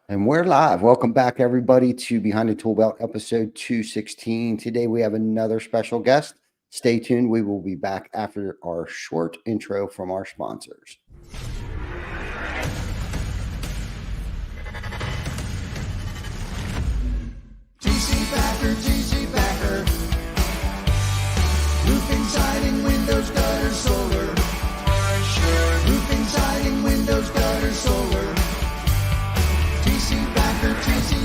And we're live. Welcome back, everybody, to Behind the Tool Belt, episode 216. Today, we have another special guest. Stay tuned. We will be back after our short intro from our sponsors. TC Backer. Roofing, siding, windows, gutter, solar. Roofing, siding, windows, gutter, solar. TC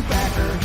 Backer.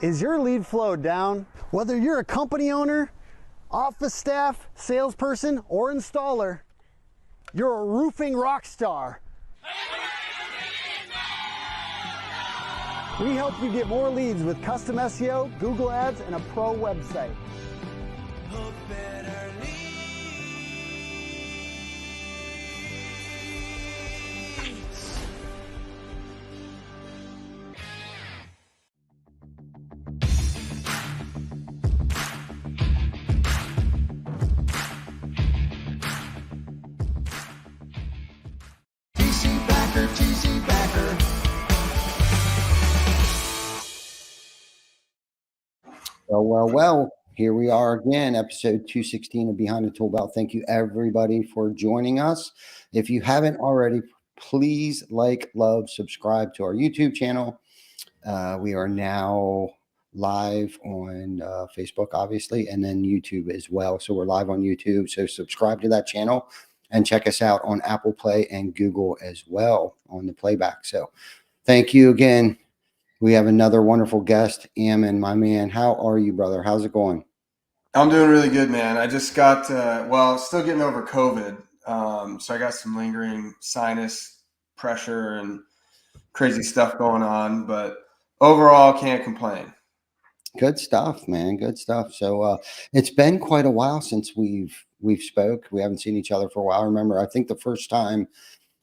Is your lead flow down? Whether you're a company owner, office staff, salesperson, or installer, you're a roofing rock star. We help you get more leads with custom SEO, Google Ads, and a pro website. TC Backer. Well. Here we are again, episode 216 of Behind the Tool Belt. Thank you, everybody, for joining us. If you haven't already, please like, love, subscribe to our YouTube channel. We are now live on Facebook, obviously, and then YouTube as well. So we're live on YouTube. So subscribe to that channel and check us out on Apple Play and Google as well on the playback. So thank you again. We have another wonderful guest, Ammon, my man. How are you, brother? How's it going? I'm doing really good, man. I just got, still getting over COVID. So I got some lingering sinus pressure and crazy stuff going on, but overall can't complain. Good stuff, man. Good stuff. So it's been quite a while since we've spoke. We haven't seen each other for a while. I remember, I think the first time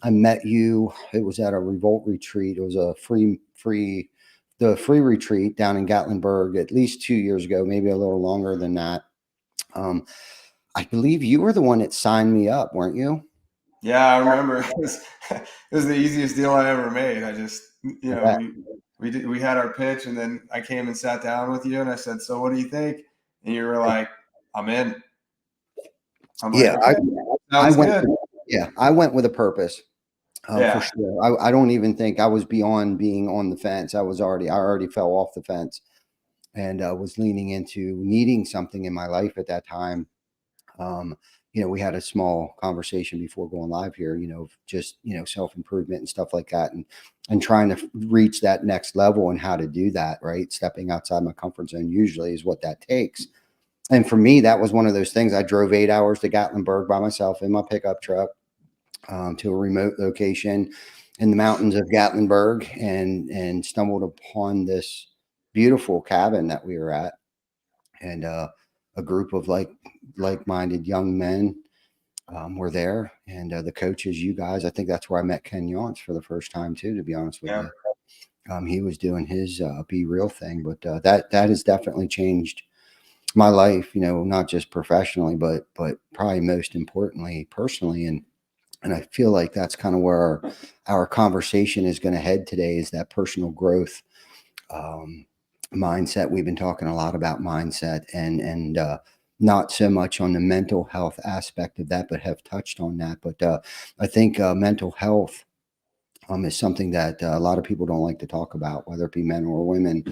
I met you, it was at a Revolt retreat. It was a free retreat down in Gatlinburg at least 2 years ago, maybe a little longer than that. I believe you were the one that signed me up, weren't you? Yeah, I remember. It was the easiest deal I ever made. I just, we had our pitch, and then I came and sat down with you, and I said, "So what do you think?" And you were like, "I'm in." I'm like, Yeah, okay, I went. good. I went with a purpose. Yeah. For sure. I don't even think I was beyond being on the fence. I already fell off the fence and was leaning into needing something in my life at that time. We had a small conversation before going live here, just, self-improvement and stuff like that. And trying to reach that next level and how to do that, right? Stepping outside my comfort zone usually is what that takes. And for me, that was one of those things. I drove 8 hours to Gatlinburg by myself in my pickup truck. To a remote location in the mountains of Gatlinburg and stumbled upon this beautiful cabin that we were at, and a group of like-minded young men were there, and the coaches, you guys. I think that's where I met Ken Yance for the first time too, to be honest with you. He was doing his Be Real thing, but that has definitely changed my life, not just professionally, but probably most importantly personally. And I feel like that's kind of where our conversation is going to head today, is that personal growth um, mindset. We've been talking a lot about mindset, and not so much on the mental health aspect of that, but have touched on that. But I think mental health is something that a lot of people don't like to talk about, whether it be men or women.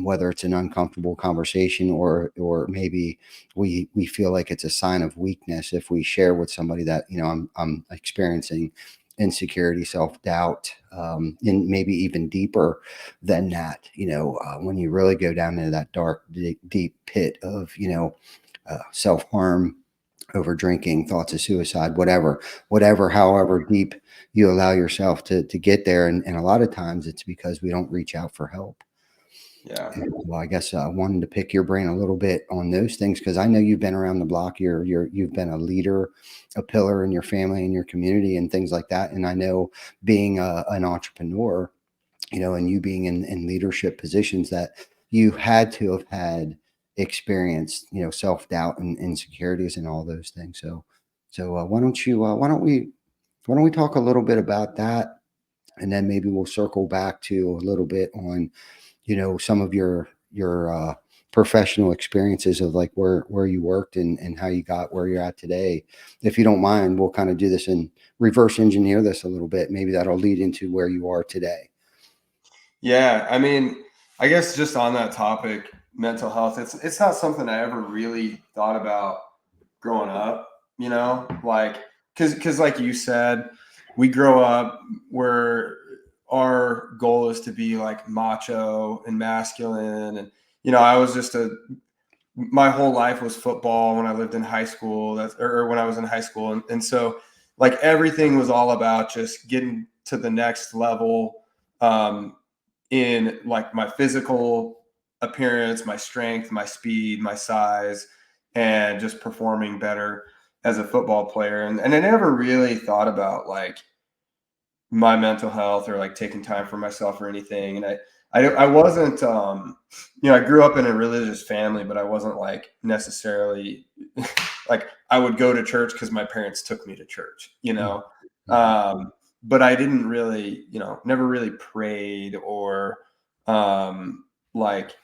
Whether it's an uncomfortable conversation, or maybe we feel like it's a sign of weakness if we share with somebody that, I'm experiencing insecurity, self-doubt, and maybe even deeper than that. When you really go down into that dark, deep pit of, self-harm over drinking, thoughts of suicide, however deep you allow yourself to get there. And a lot of times it's because we don't reach out for help. Yeah. Well, I guess I wanted to pick your brain a little bit on those things, because I know you've been around the block. You've been a leader, a pillar in your family and your community and things like that. And I know, being an entrepreneur, and you being in leadership positions, that you had to have had experience, self-doubt and insecurities and all those things. So why don't we talk a little bit about that, and then maybe we'll circle back to a little bit on, some of your professional experiences of like where you worked, and how you got where you're at today. If you don't mind, we'll kind of do this and reverse engineer this a little bit. Maybe that'll lead into where you are today. Yeah. I mean, I guess just on that topic, mental health, it's not something I ever really thought about growing up, like, cause like you said, we grow up where our goal is to be like macho and masculine. And, I was just my whole life was football when I lived in high school, or when I was in high school. And so like everything was all about just getting to the next level, in like my physical appearance, my strength, my speed, my size, and just performing better as a football player. And I never really thought about like my mental health, or like taking time for myself or anything. And I wasn't, I grew up in a religious family, but I wasn't like necessarily like I would go to church because my parents took me to church, but I didn't really, never really prayed or like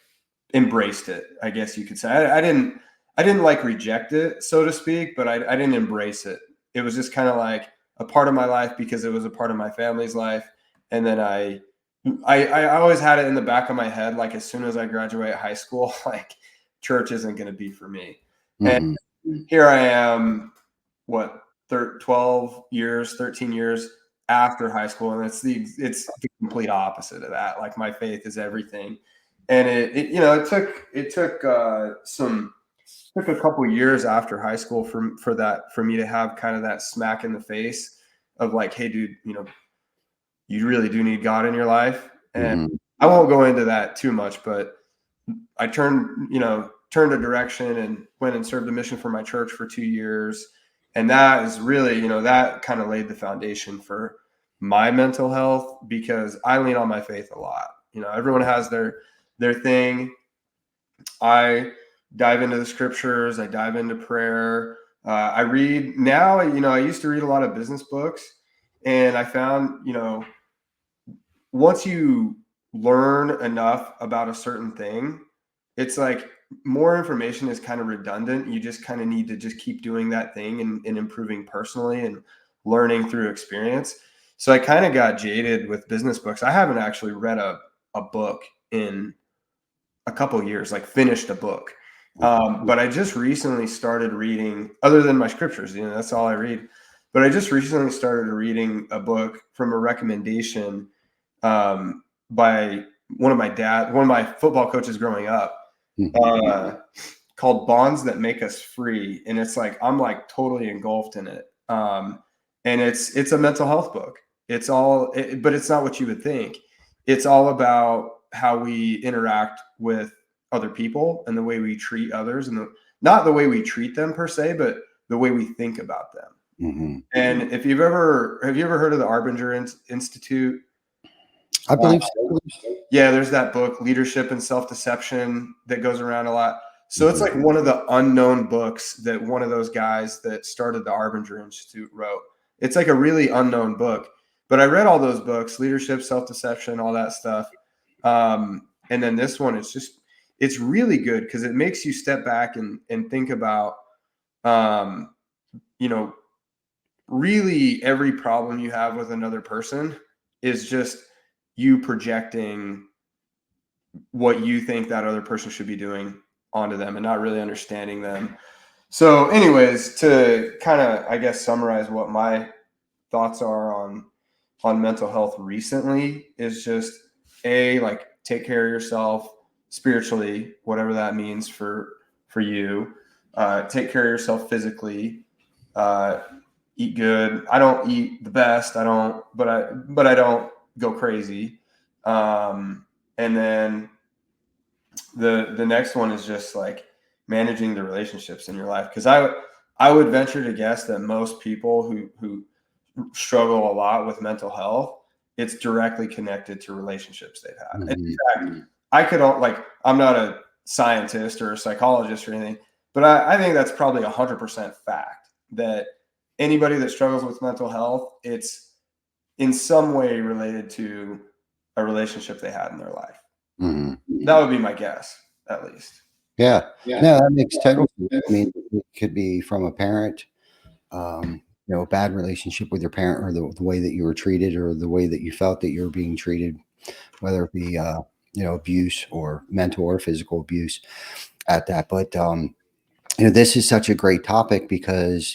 embraced it, I guess you could say. I didn't like reject it, so to speak, but I didn't embrace it. It was just kind of like a part of my life because it was a part of my family's life. And then I always had it in the back of my head, like as soon as I graduate high school, like church isn't going to be for me. And Mhm. here I am, what, 12 years, 13 years after high school. And it's the complete opposite of that. Like my faith is everything. And it took a couple years after high school for me to have kind of that smack in the face of like, hey dude, you really do need God in your life. And Mhm. I won't go into that too much, but I turned a direction and went and served a mission for my church for 2 years. And that is really, that kind of laid the foundation for my mental health, because I lean on my faith a lot. Everyone has their thing. I dive into the scriptures. I dive into prayer. I read now, I used to read a lot of business books, and I found, once you learn enough about a certain thing, it's like more information is kind of redundant. You just kind of need to just keep doing that thing and improving personally and learning through experience. So I kind of got jaded with business books. I haven't actually read a book in a couple of years, like finished a book. But I just recently started reading, other than my scriptures, that's all I read. But I just recently started reading a book from a recommendation by one of my football coaches growing up, Mhm. called Bonds That Make Us Free. And it's like, I'm like totally engulfed in it. And it's a mental health book. But it's not what you would think. It's all about how we interact with other people and the way we treat others, and not the way we treat them per se, but the way we think about them. Mhm. And have you ever heard of the Arbinger Institute? I believe so. Yeah, there's that book, Leadership and Self-Deception, that goes around a lot. So it's Mhm. like one of the unknown books that one of those guys that started the Arbinger Institute wrote. It's like a really unknown book. But I read all those books, Leadership, Self-Deception, all that stuff. And then this one, it's really good because it makes you step back and think about, um, you know, really every problem you have with another person is just you projecting what you think that other person should be doing onto them and not really understanding them. So anyways, to kind of, I guess, summarize what my thoughts are on mental health recently is just like take care of yourself spiritually, whatever that means for you. Take care of yourself physically. Eat good. I don't eat the best. I don't, but I don't go crazy. And then the next one is just like managing the relationships in your life, because I would venture to guess that most people who struggle a lot with mental health, it's directly connected to relationships they've had. And in fact, I could like, I'm not a scientist or a psychologist or anything, but I think that's probably 100% fact that anybody that struggles with mental health, it's in some way related to a relationship they had in their life. Mhm. That would be my guess, at least. Yeah. No, that makes total sense. I mean, it could be from a parent, a bad relationship with your parent, or the way that you were treated, or the way that you felt that you were being treated, whether it be, abuse, or mental or physical abuse at that. But, this is such a great topic because,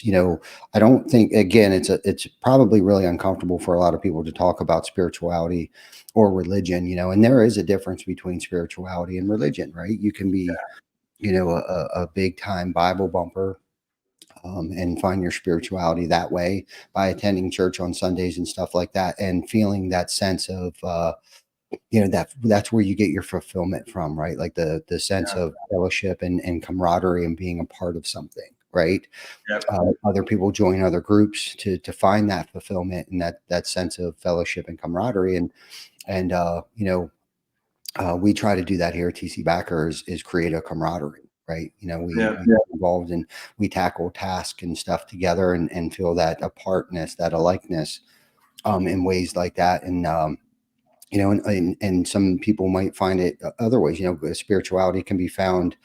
I don't think, again, it's probably really uncomfortable for a lot of people to talk about spirituality or religion, and there is a difference between spirituality and religion, right? You can be, a big time Bible bumper, and find your spirituality that way by attending church on Sundays and stuff like that, and feeling that sense of, that's where you get your fulfillment from, right? Like the sense Yeah. of fellowship and camaraderie and being a part of something, right? Yep. Other people join other groups to find that fulfillment and that sense of fellowship and camaraderie, and we try to do that here at TC Backers, is create a camaraderie, right? Yeah. We get involved and we tackle tasks and stuff together, and feel that apartness, that alikeness, in ways like that. And, and some people might find it other ways. Spirituality can be found,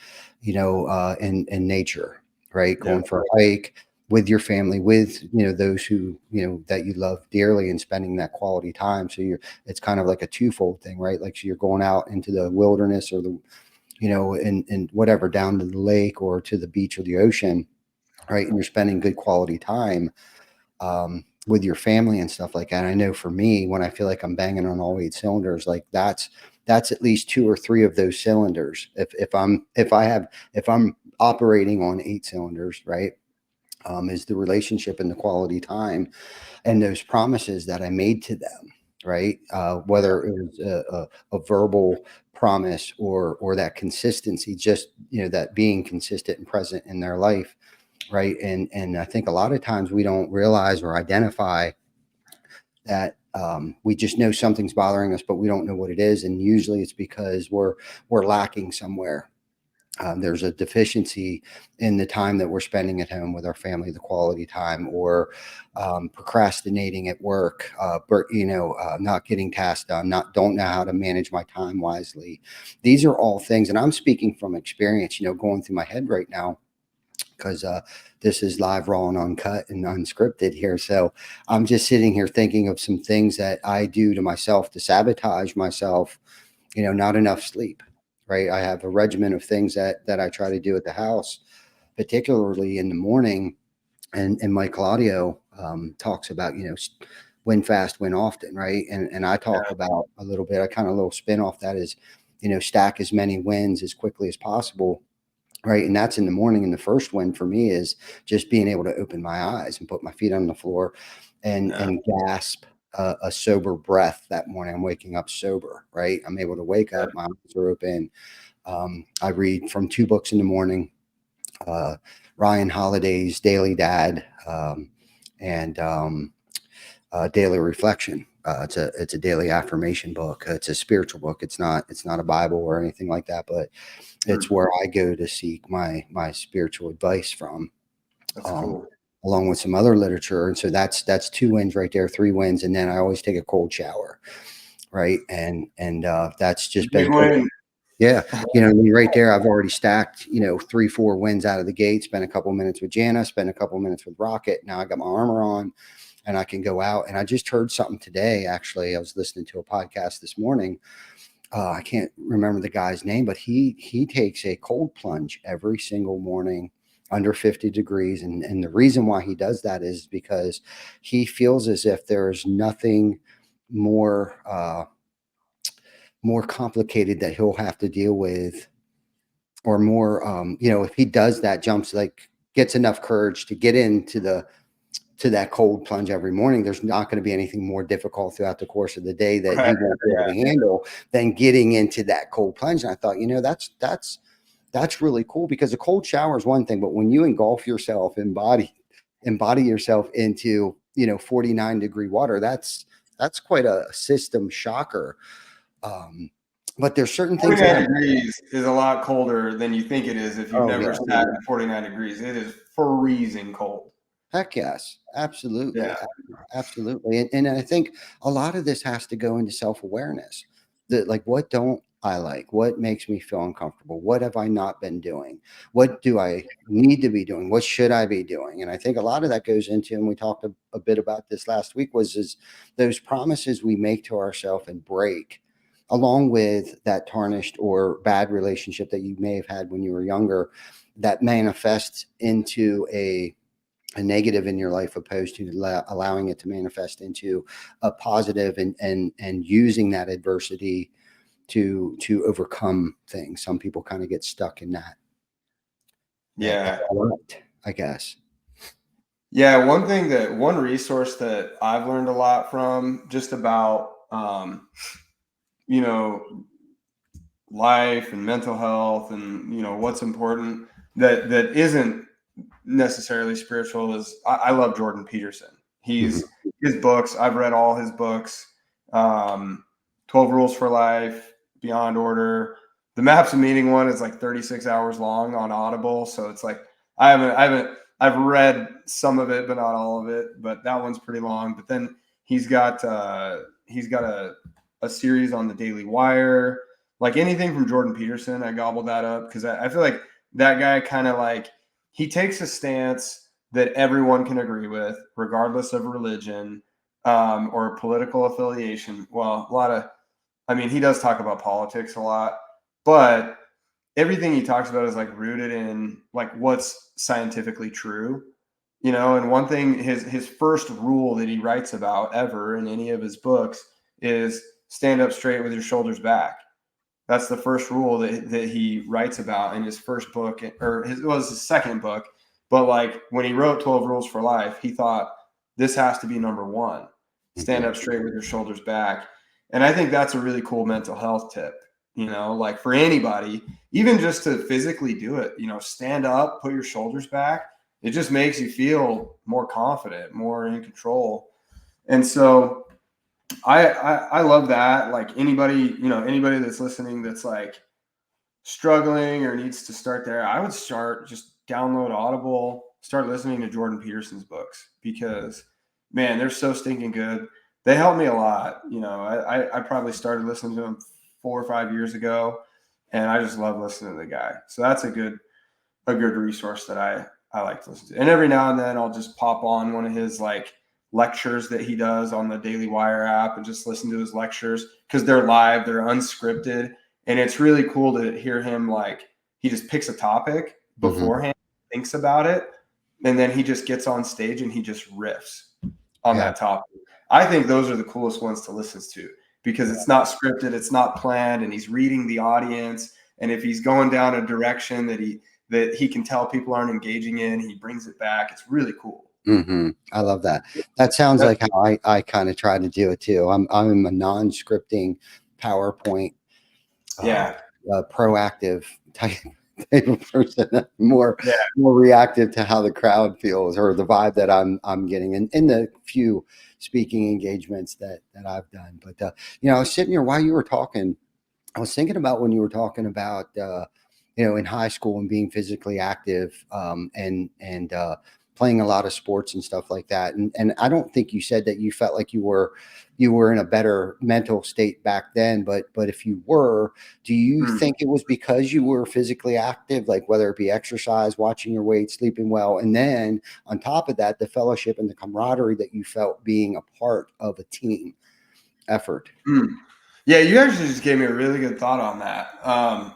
in nature, right? Yeah. Going for a hike with your family, with, those who, that you love dearly, and spending that quality time. So it's kind of like a twofold thing, right? Like, so you're going out into the wilderness, or and whatever, down to the lake or to the beach or the ocean, right? And you're spending good quality time, with your family and stuff like that. And I know for me, when I feel like I'm banging on all 8 cylinders, like that's at least 2 or 3 of those cylinders. If I'm operating on 8 cylinders, right, is the relationship and the quality time and those promises that I made to them, right? Whether it was a verbal promise, or that consistency, just, that being consistent and present in their life, right? And I think a lot of times we don't realize or identify that, we just know something's bothering us, but we don't know what it is, and usually it's because we're lacking somewhere. There's a deficiency in the time that we're spending at home with our family, the quality time, or, procrastinating at work, not getting tasks done, don't know how to manage my time wisely. These are all things, and I'm speaking from experience, going through my head right now, because, this is live, raw, and uncut and unscripted here. So I'm just sitting here thinking of some things that I do to myself to sabotage myself. Not enough sleep, right? I have a regimen of things that I try to do at the house, particularly in the morning. And Mike Claudio, talks about, win fast, win often, right? And I talk about a little bit, I kind of, a little spin off that is, stack as many wins as quickly as possible. Right. And that's in the morning. And the first win for me is just being able to open my eyes and put my feet on the floor, and gasp a sober breath that morning. I'm waking up sober. Right. I'm able to wake up. My eyes are open. I read from 2 books in the morning, Ryan Holiday's Daily Dad, and Daily Reflection. It's a daily affirmation book. It's a spiritual book. It's not a Bible or anything like that, but it's where I go to seek my spiritual advice from, That's cool. along with some other literature. And so that's 2 wins right there, 3 wins. And then I always take a cold shower. Right. And that's just Big been win. yeah. You know, I mean, right there, I've already stacked, 3, 4 wins out of the gate, spent a couple minutes with Jana, spent a couple minutes with Rocket. Now I got my armor on and I can go out. And I just heard something today. Actually, I was listening to a podcast this morning. I can't remember the guy's name, but he takes a cold plunge every single morning under 50 degrees. And the reason why he does that is because he feels as if there is nothing more complicated that he'll have to deal with, or more if he does that, jumps, like gets enough courage to get into that cold plunge every morning, there's not going to be anything more difficult throughout the course of the day that he won't be able to handle than getting into that cold plunge. And I thought, that's really cool, because a cold shower is one thing, but when you engulf yourself, embody yourself into 49-degree water, that's quite a system shocker. But there's certain things 49 degrees is a lot colder than you think it is if you've never sat at 49 degrees. It is freezing cold. Heck yes, absolutely. Yeah. Absolutely. And I think a lot of this has to go into self-awareness. That, like, what don't I like? What makes me feel uncomfortable? What have I not been doing? What do I need to be doing? What should I be doing? And I think a lot of that goes into, and we talked a bit about this last week, is those promises we make to ourselves and break, along with that tarnished or bad relationship that you may have had when you were younger, that manifests into a negative in your life, opposed to allowing it to manifest into a positive, and using that adversity to overcome things. Some people kind of get stuck in that. Yeah. I guess. Yeah. One resource that I've learned a lot from, just about, life and mental health and, what's important that isn't necessarily spiritual, is I love Jordan Peterson. His books, I've read all his books, 12 Rules for Life, Beyond Order. The Maps of Meaning one is like 36 hours long on Audible. So it's like, I've read some of it, but not all of it, but that one's pretty long. But then he's got a series on the Daily Wire. Like, anything from Jordan Peterson, I gobble that up, because I feel like that guy kind of, like, he takes a stance that everyone can agree with, regardless of religion or political affiliation. Well, he does talk about politics a lot, but everything he talks about is like rooted in like what's scientifically true, and one thing, his first rule that he writes about ever in any of his books is stand up straight with your shoulders back. That's the first rule that he writes about in his first book, or his second book. But like, when he wrote 12 Rules for Life, he thought this has to be number one. Stand up straight with your shoulders back. And I think that's a really cool mental health tip, like for anybody, even just to physically do it, stand up, put your shoulders back. It just makes you feel more confident, more in control. And so I love that. Like, anybody that's listening that's like struggling or needs to start there, I would just download Audible, start listening to Jordan Peterson's books, because, man, they're so stinking good. They helped me a lot. I probably started listening to them 4 or 5 years ago, and I just love listening to the guy. So that's a good resource that I like to listen to. And every now and then I'll just pop on one of his like lectures that he does on the Daily Wire app and just listen to his lectures, because they're live, they're unscripted. And it's really cool to hear him, like, he just picks a topic beforehand, thinks about it, and then he just gets on stage and he just riffs on that topic. I think those are the coolest ones to listen to, because it's not scripted, it's not planned, and he's reading the audience. And if he's going down a direction that he can tell people aren't engaging in, he brings it back. It's really cool. I love that. That sounds like how I kind of try to do it too. I'm a non-scripting PowerPoint, proactive type of person, more Yeah. more reactive to how the crowd feels or the vibe that I'm getting in the few speaking engagements that I've done. But I was sitting here while you were talking. I was thinking about when you were talking about in high school and being physically active, and playing a lot of sports and stuff like that. And I don't think you said that you felt like you were in a better mental state back then, but if you were, do you Mm. think it was because you were physically active, like whether it be exercise, watching your weight, sleeping well, and then on top of that, the fellowship and the camaraderie that you felt being a part of a team effort? Mm. Yeah, you actually just gave me a really good thought on that.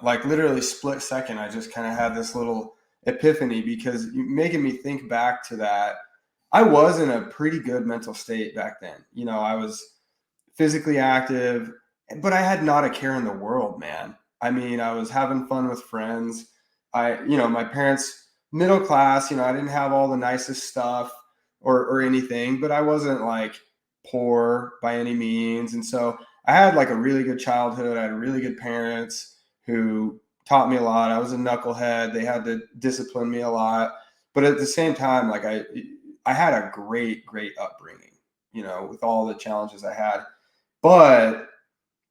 Like literally split second, I just kind of had this little epiphany because you making me think back to that. I was in a pretty good mental state back then. I was physically active, but I had not a care in the world, man. I mean, I was having fun with friends. My parents, middle class, I didn't have all the nicest stuff or anything, but I wasn't like poor by any means. And so I had like a really good childhood. I had really good parents who taught me a lot. I was a knucklehead. They had to discipline me a lot. But at the same time, like I had a great, great upbringing, with all the challenges I had. But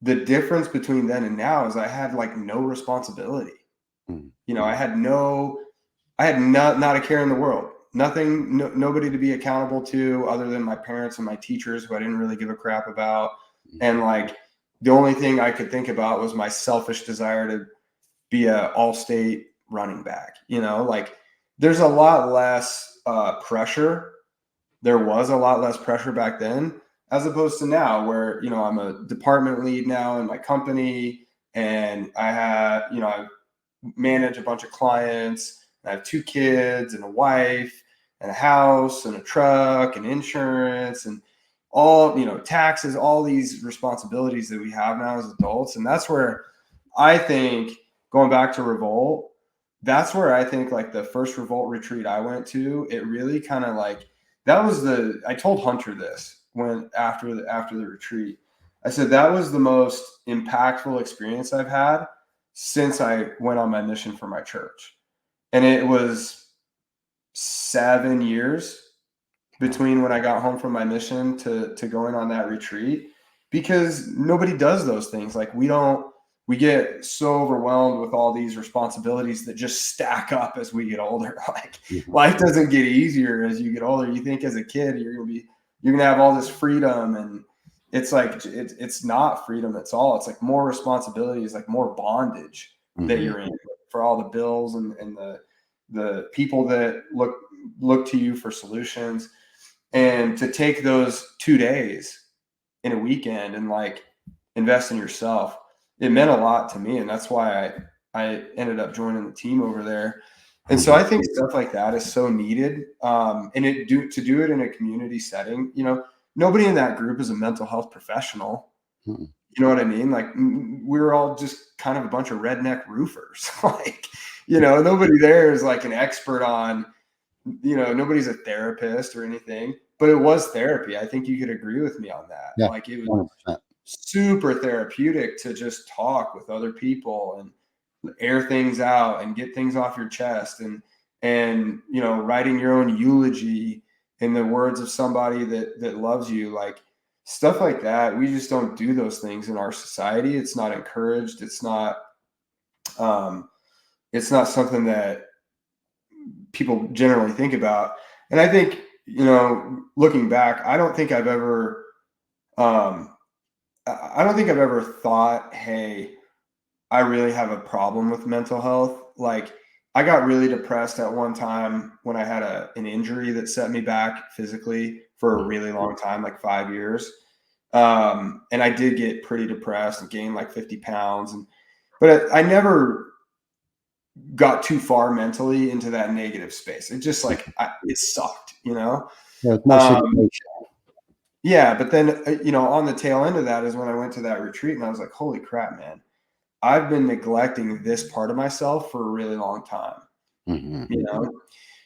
the difference between then and now is I had like no responsibility. Mm. I had not a care in the world. Nothing, nobody to be accountable to other than my parents and my teachers who I didn't really give a crap about. And like the only thing I could think about was my selfish desire to be a all-state running back. Like there's a lot less pressure. There was a lot less pressure back then as opposed to now where, I'm a department lead now in my company and I manage a bunch of clients. I have 2 kids and a wife and a house and a truck and insurance and all, taxes, all these responsibilities that we have now as adults. And that's where I think going back to Revolt, that's where I think like the first Revolt retreat I went to, it really kind of like, I told Hunter this when after the retreat. I said that was the most impactful experience I've had since I went on my mission for my church. And it was 7 years between when I got home from my mission to going on that retreat, because nobody does those things. Like we get so overwhelmed with all these responsibilities that just stack up as we get older. Like life doesn't get easier as you get older. You think as a kid, you're going to have all this freedom, and it's like, it's not freedom. It's like more responsibilities, like more bondage that you're in for all the bills and the people that look to you for solutions. And to take those 2 days in a weekend and like invest in yourself, it meant a lot to me. And that's why I ended up joining the team over there. And so I think stuff like that is so needed. And to do it in a community setting, nobody in that group is a mental health professional. You know what I mean? Like we're all just kind of a bunch of redneck roofers. Like, nobody there is like an expert on, nobody's a therapist or anything, but it was therapy. I think you could agree with me on that. Yeah, Like it was 100%. super therapeutic to just talk with other people and air things out and get things off your chest and writing your own eulogy in the words of somebody that loves you, like stuff like that. We just don't do those things in our society. It's not encouraged. It's not something that people generally think about. And I think, looking back, I don't think I've ever thought, hey, I really have a problem with mental health. Like I got really depressed at one time when I had an injury that set me back physically for a really long time, like 5 years. And I did get pretty depressed and gained like 50 pounds. But I never got too far mentally into that negative space. It just like, it sucked, Yeah, it's more situational. Yeah. But then, on the tail end of that is when I went to that retreat and I was like, holy crap, man, I've been neglecting this part of myself for a really long time,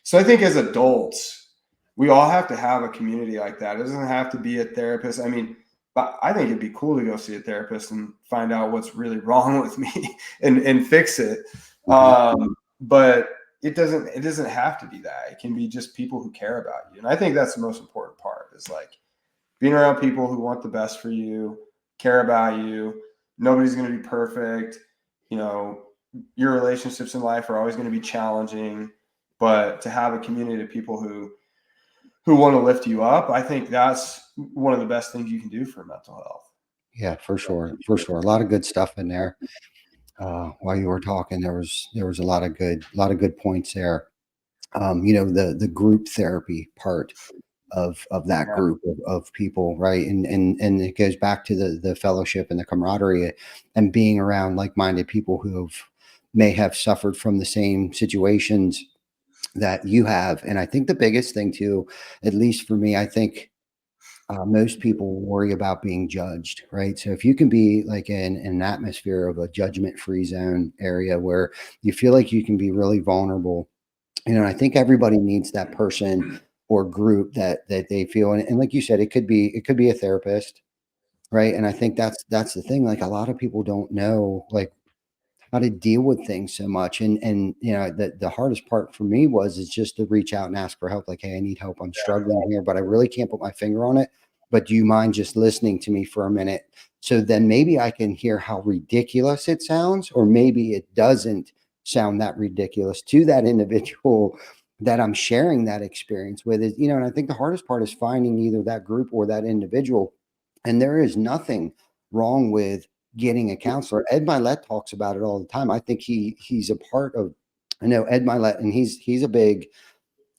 So I think as adults, we all have to have a community like that. It doesn't have to be a therapist. I mean, but I think it'd be cool to go see a therapist and find out what's really wrong with me and fix it. But it doesn't have to be that. It can be just people who care about you. And I think that's the most important part, is like being around people who want the best for you, care about you. Nobody's going to be perfect. You know, your relationships in life are always going to be challenging, but to have a community of people who want to lift you up, I think that's one of the best things you can do for mental health. Yeah, for sure. For sure. A lot of good stuff in there. While you were talking, there was a lot of good points there. The group therapy part of that Yeah. group of people, right? And it goes back to the fellowship and the camaraderie and being around like-minded people who may have suffered from the same situations that you have. And I think the biggest thing too, at least for me, I think most people worry about being judged, right? So if you can be like in an atmosphere of a judgment-free zone area where you feel like you can be really vulnerable, I think everybody needs that person or group that they feel, and like you said, it could be a therapist, right? And I think that's the thing. Like a lot of people don't know like how to deal with things so much. And the hardest part for me is just to reach out and ask for help. Like, hey, I need help. I'm struggling here, but I really can't put my finger on it. But do you mind just listening to me for a minute? So then maybe I can hear how ridiculous it sounds, or maybe it doesn't sound that ridiculous to that individual that I'm sharing that experience with. And I think the hardest part is finding either that group or that individual. And there is nothing wrong with getting a counselor. Ed Milet talks about it all the time. I think he's a part of. I know Ed Milet, and he's a big,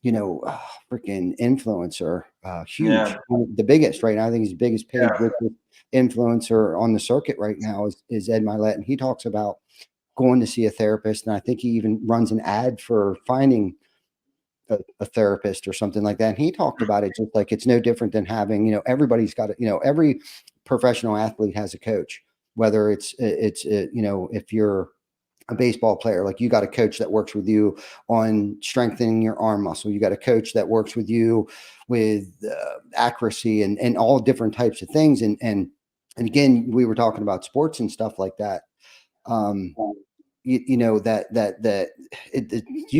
freaking influencer, huge, Yeah. the biggest right now. I think he's the biggest paid Yeah. influencer on the circuit right now is Ed Milet, and he talks about going to see a therapist, and I think he even runs an ad for finding a therapist or something like that. And he talked about it just like it's no different than having, everybody's got it. Every professional athlete has a coach, whether if you're a baseball player, like you got a coach that works with you on strengthening your arm muscle. You got a coach that works with you with accuracy and all different types of things. And again, we were talking about sports and stuff like that. Um, you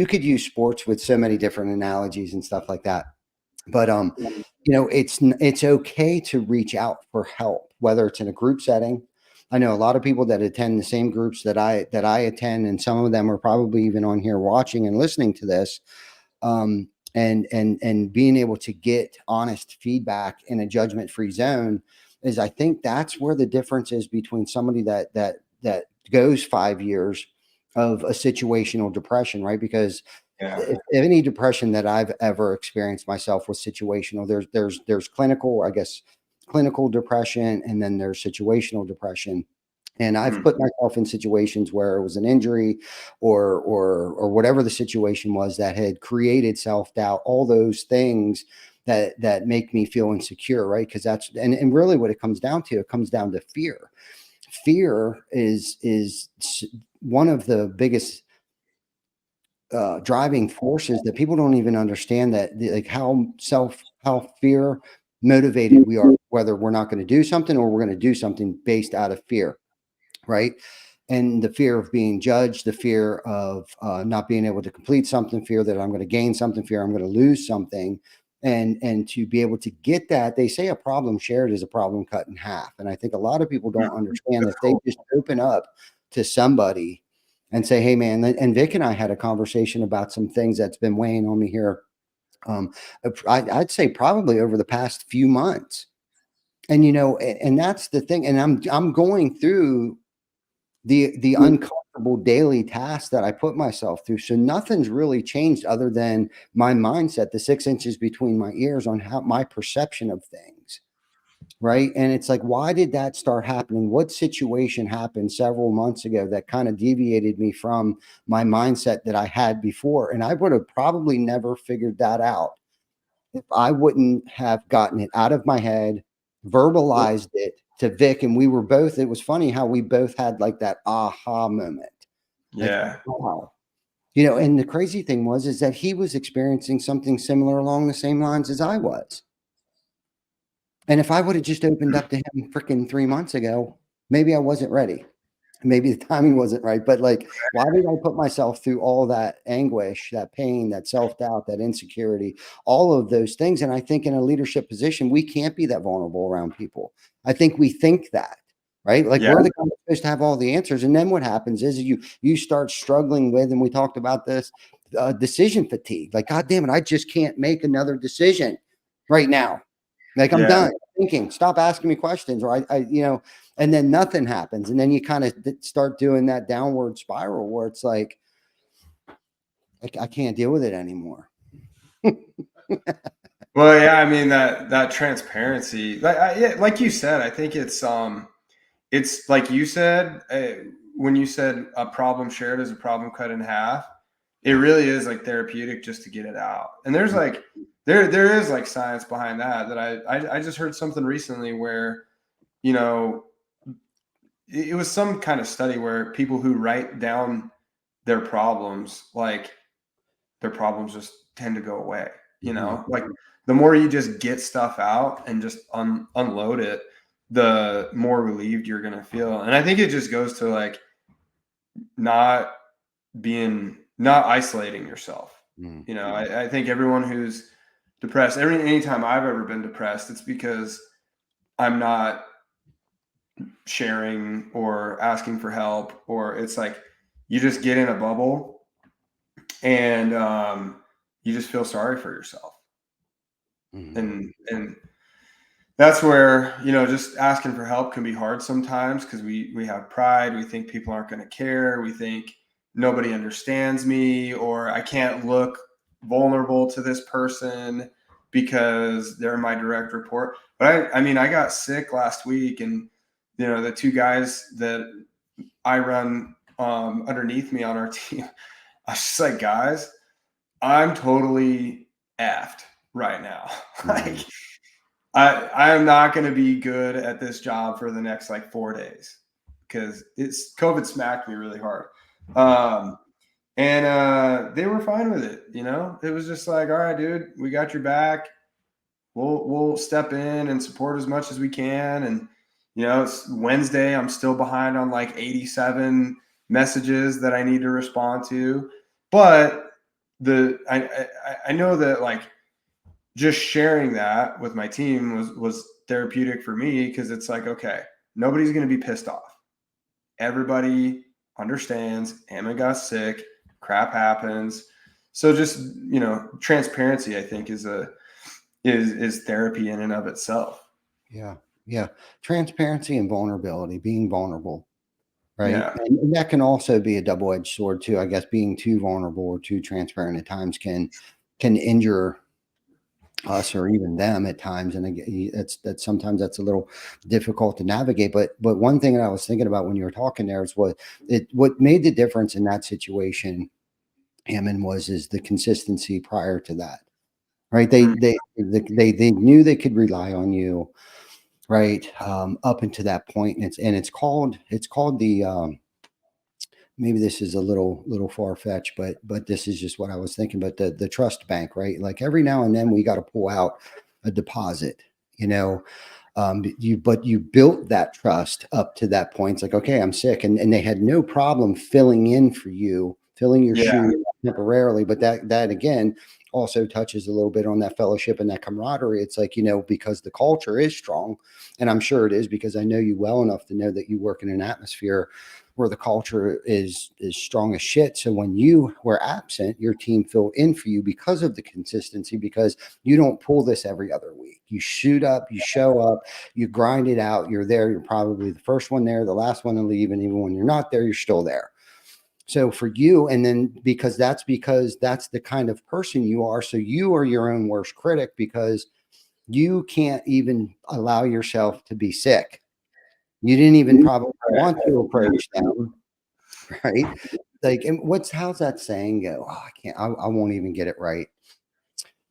could use sports with so many different analogies and stuff like that. But it's okay to reach out for help, whether it's in a group setting. I know a lot of people that attend the same groups that I attend, and some of them are probably even on here watching and listening to this. And being able to get honest feedback in a judgment-free zone is, I think that's where the difference is between somebody that goes 5 years of a situational depression, right? Because Yeah. if any depression that I've ever experienced myself was situational. There's clinical, I guess, clinical depression, and then there's situational depression. And I've put myself in situations where it was an injury or whatever the situation was that had created self-doubt, all those things that make me feel insecure, right? Because that's and really what it comes down to, fear. Fear is one of the biggest driving forces that people don't even understand, that like how fear motivated we are, whether we're not going to do something or we're going to do something based out of fear, right? And the fear of being judged, the fear of not being able to complete something, fear that I'm going to gain something, fear I'm going to lose something. And to be able to get that, they say a problem shared is a problem cut in half. And I think a lot of people don't understand that they just open up to somebody and say, hey, man, and Vic and I had a conversation about some things that's been weighing on me here. I'd say probably over the past few months. And that's the thing. And I'm going through the uncomfortable daily tasks that I put myself through. So nothing's really changed other than my mindset, the 6 inches between my ears on how my perception of things. Right. And it's like, why did that start happening? What situation happened several months ago that kind of deviated me from my mindset that I had before? And I would have probably never figured that out if I wouldn't have gotten it out of my head, verbalized it to Vic. And we were both, it was funny how we both had like that aha moment. Like, Yeah. wow. And the crazy thing is that he was experiencing something similar along the same lines as I was. And if I would have just opened up to him freaking 3 months ago, maybe I wasn't ready. maybe the timing wasn't right, but like, why did I put myself through all that anguish, that pain, that self-doubt, that insecurity, all of those things? And I think in a leadership position, we can't be that vulnerable around people. I think we think that, right? Like Yeah. we're the guys supposed to have all the answers. And then what happens is you start struggling with, and we talked about this, decision fatigue. Like, God damn it, I just can't make another decision right now. Like I'm Yeah. done thinking, stop asking me questions, or and then nothing happens. And then you kind of start doing that downward spiral where it's like, I can't deal with it anymore. Well, yeah, I mean that transparency, like you said, I think it's like you said, when you said a problem shared is a problem cut in half, it really is like therapeutic just to get it out. And there's like there is like science behind that I just heard something recently where, you know, it was some kind of study where people who write down their problems, like their problems just tend to go away, you know, like the more you just get stuff out and just unload it, the more relieved you're going to feel. And I think it just goes to like not isolating yourself. You know, I think everyone who's depressed, anytime I've ever been depressed, it's because I'm not sharing or asking for help, or it's like you just get in a bubble and you just feel sorry for yourself. And that's where, you know, just asking for help can be hard sometimes because we have pride. We think people aren't going to care. We think nobody understands me, or I can't look vulnerable to this person because they're my direct report. But I mean, I got sick last week, and you know, the two guys that I run underneath me on our team, I was just like, guys, I'm totally effed right now. Like, I am not going to be good at this job for the next like 4 days because COVID smacked me really hard. And they were fine with it. You know, it was just like, all right, dude, we got your back. We'll step in and support as much as we can. And, you know, it's Wednesday. I'm still behind on like 87 messages that I need to respond to. But I know that like just sharing that with my team was therapeutic for me, because it's like, okay, nobody's going to be pissed off. Everybody understands Ammon got sick, crap happens. So just, you know, transparency, I think, is therapy in and of itself. Yeah. Transparency and vulnerability, being vulnerable. Right. Yeah. And that can also be a double-edged sword too. I guess being too vulnerable or too transparent at times can injure us or even them at times. And again, that's sometimes that's a little difficult to navigate. But one thing that I was thinking about when you were talking there is what made the difference in that situation, Ammon, is the consistency prior to that. Right. They knew they could rely on you, right, up until that point. And it's called the maybe this is a little far-fetched, but this is just what I was thinking. But the trust bank, right? Like every now and then we got to pull out a deposit, you know. But you built that trust up to that point. It's like, okay, I'm sick, and they had no problem filling in for you, filling your shoes temporarily. But that again also touches a little bit on that fellowship and that camaraderie. It's like, you know, because the culture is strong, and I'm sure it is because I know you well enough to know that you work in an atmosphere where the culture is strong as shit. So when you were absent, your team filled in for you because of the consistency, because you don't pull this every other week. You shoot up, you show up, you grind it out. You're there. You're probably the first one there, the last one to leave. And even when you're not there, you're still there. So for you, and then because that's the kind of person you are. So you are your own worst critic because you can't even allow yourself to be sick. You didn't even probably want to approach them, right? Like, and how's that saying go? Oh, I can't, I won't even get it right.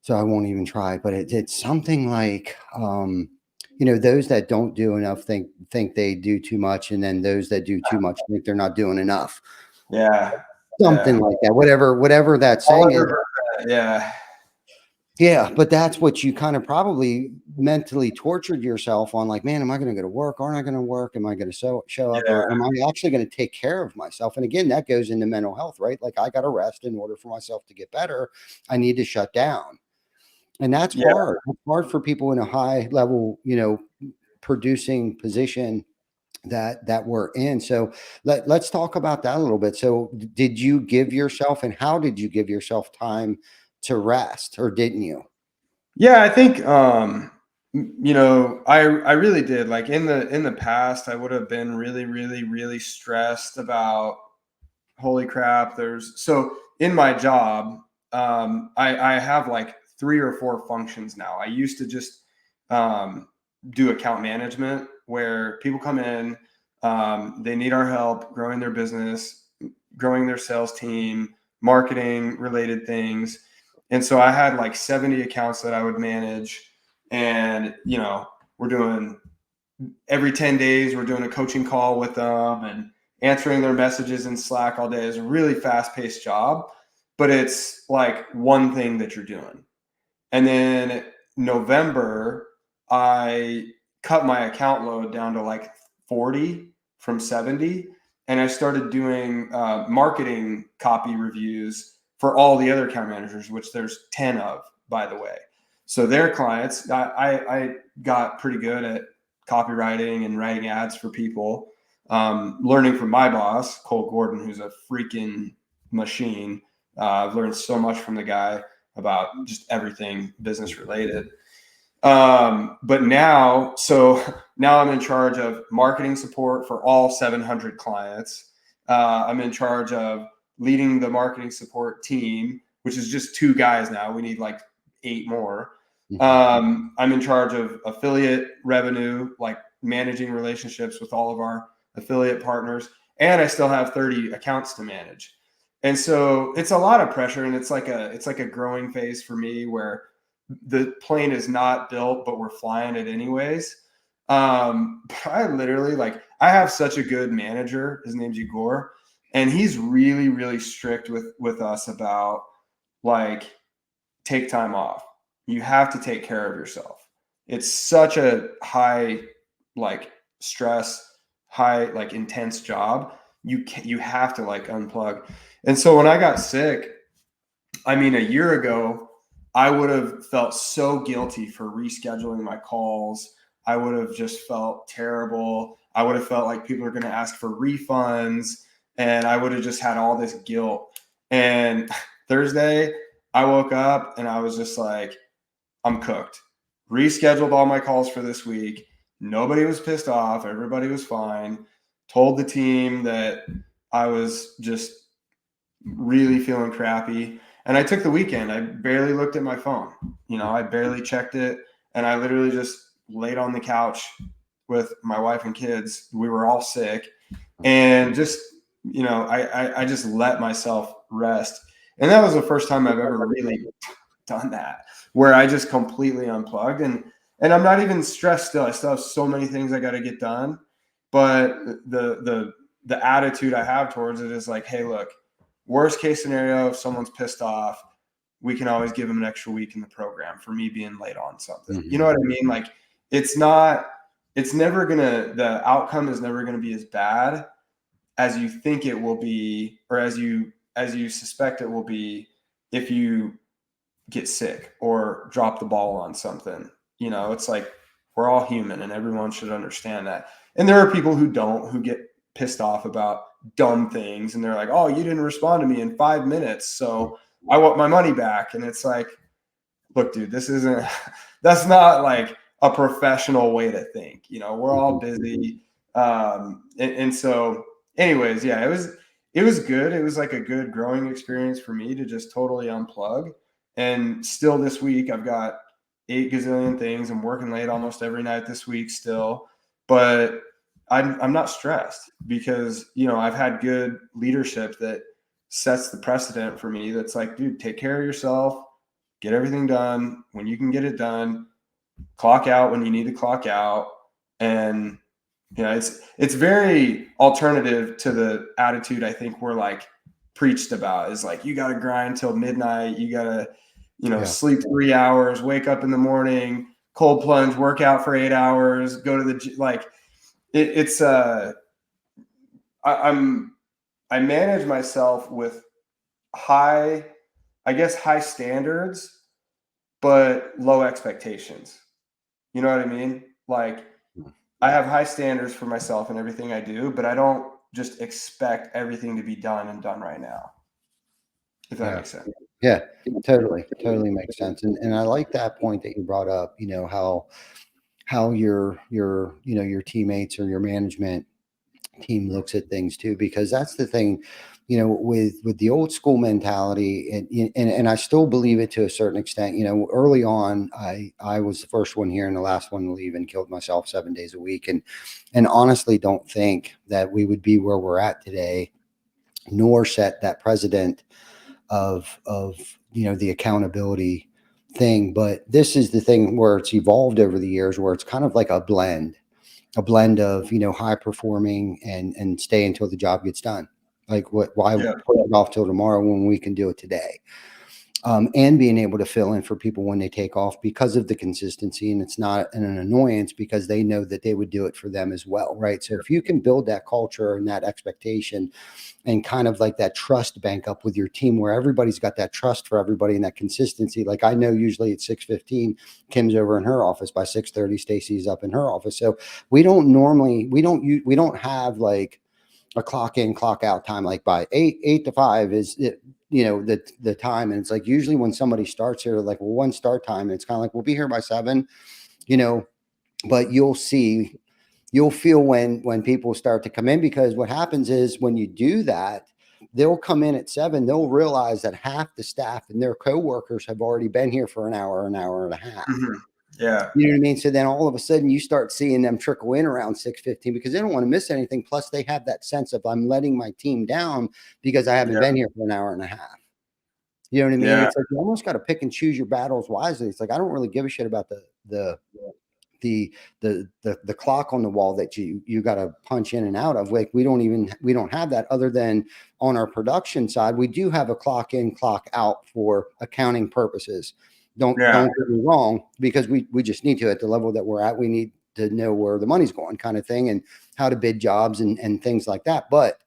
So I won't even try, but it's something like, you know, those that don't do enough think they do too much. And then those that do too much think they're not doing enough. Yeah. Something like that, whatever that saying is. Yeah. Yeah, but that's what you kind of probably mentally tortured yourself on, like, man, am I going to go to work? Aren't I going to work? Am I going to show up? Yeah. Or am I actually going to take care of myself? And again, that goes into mental health, right? Like, I got to rest in order for myself to get better. I need to shut down. And that's Yeah. hard. It's hard for people in a high level, producing position that we're in. So let's talk about that a little bit. So did you give yourself, and how did you give yourself time to rest, or didn't you? Yeah, I think I really did. Like in the past, I would have been really, really, really stressed about, holy crap, there's so in my job, I have like 3 or 4 functions now. I used to just do account management where people come in, they need our help growing their business, growing their sales team, marketing related things. And so I had like 70 accounts that I would manage. And, we're doing every 10 days, we're doing a coaching call with them and answering their messages in Slack all day. Is a really fast paced job, but it's like one thing that you're doing. And then November, I cut my account load down to like 40 from 70. And I started doing marketing copy reviews for all the other account managers, which there's 10 of, by the way. So their clients, I got pretty good at copywriting and writing ads for people, learning from my boss, Cole Gordon, who's a freaking machine. I've learned so much from the guy about just everything business related. But now I'm in charge of marketing support for all 700 clients. I'm in charge of leading the marketing support team, which is just 2 guys now. We need like 8 more. I'm in charge of affiliate revenue, like managing relationships with all of our affiliate partners. And I still have 30 accounts to manage. And so it's a lot of pressure, and it's like a growing phase for me where the plane is not built, but we're flying it anyways. I literally, like, I have such a good manager. His name's Igor, and he's really, really strict with us about, like, take time off. You have to take care of yourself. It's such a high, like, stress, high, like, intense job. You have to like unplug. And so when I got sick, I mean, a year ago, I would have felt so guilty for rescheduling my calls. I would have just felt terrible. I would have felt like people are going to ask for refunds, and I would have just had all this guilt. And Thursday, I woke up and I was just like, I'm cooked. Rescheduled all my calls for this week. Nobody was pissed off. Everybody was fine. Told the team that I was just really feeling crappy. And I took the weekend. I barely looked at my phone. I barely checked it. And I literally just laid on the couch with my wife and kids. We were all sick. And just, I just let myself rest. And that was the first time I've ever really done that, where I just completely unplugged. And I'm not even stressed still. I still have so many things I got to get done. But the attitude I have towards it is like, hey, look, worst case scenario, if someone's pissed off, we can always give them an extra week in the program for me being late on something. Mm-hmm. You know what I mean? Like, the outcome is never going to be as bad as you think it will be, or as you suspect it will be if you get sick or drop the ball on something. It's like, we're all human, and everyone should understand that. And there are people who get pissed off about dumb things, and they're like, oh, you didn't respond to me in 5 minutes, so I want my money back. And it's like, look, dude, that's not like a professional way to think. We're all busy. And so anyways, yeah, it was good. It was like a good growing experience for me to just totally unplug. And still this week, I've got 8 gazillion things. I'm working late almost every night this week still, but I'm not stressed because, I've had good leadership that sets the precedent for me. That's like, dude, take care of yourself, get everything done when you can get it done, clock out when you need to clock out. And, it's very alternative to the attitude I think we're like preached about, is like, you got to grind till midnight. You got to, Yeah. sleep 3 hours, wake up in the morning, cold plunge, work out for 8 hours, go to the like it's I manage myself with high, I guess, high standards, but low expectations. You know what I mean? Like, I have high standards for myself and everything I do, but I don't just expect everything to be done and done right now, if that Yeah. makes sense. Yeah. Totally makes sense. And I like that point that you brought up, how your teammates or your management team looks at things too, because that's the thing, with the old school mentality, and I still believe it to a certain extent. Early on, I was the first one here and the last one to leave, and killed myself 7 days a week, and honestly don't think that we would be where we're at today, nor set that precedent of the accountability thing. But this is the thing where it's evolved over the years, where it's kind of like a blend of high performing and stay until the job gets done. Like, why Yeah. put it off till tomorrow when we can do it today? And being able to fill in for people when they take off because of the consistency, and it's not an annoyance because they know that they would do it for them as well, right? So if you can build that culture and that expectation and kind of like that trust bank up with your team, where everybody's got that trust for everybody and that consistency. Like, I know usually at 6:15, Kim's over in her office. By 6:30, Stacy's up in her office. So we don't have like a clock in, clock out time. Like by 8 to 5 is it, the time. And it's like, usually when somebody starts here, like, well, one start time, and it's kind of like, we'll be here by 7, you know, but you'll feel when people start to come in, because what happens is when you do that, they'll come in at 7, they'll realize that half the staff and their coworkers have already been here for an hour and a half. Mhm. Yeah. You know what I mean? So then all of a sudden you start seeing them trickle in around 6:15, because they don't want to miss anything. Plus they have that sense of, I'm letting my team down because I haven't Yeah. been here for an hour and a half. You know what I mean? Yeah. It's like, you almost got to pick and choose your battles wisely. It's like, I don't really give a shit about the clock on the wall that you got to punch in and out of. Like, we don't have that, other than on our production side. We do have a clock in, clock out for accounting purposes. Don't Yeah. get me wrong, because we just need to, at the level that we're at, we need to know where the money's going, kind of thing, and how to bid jobs and things like that. But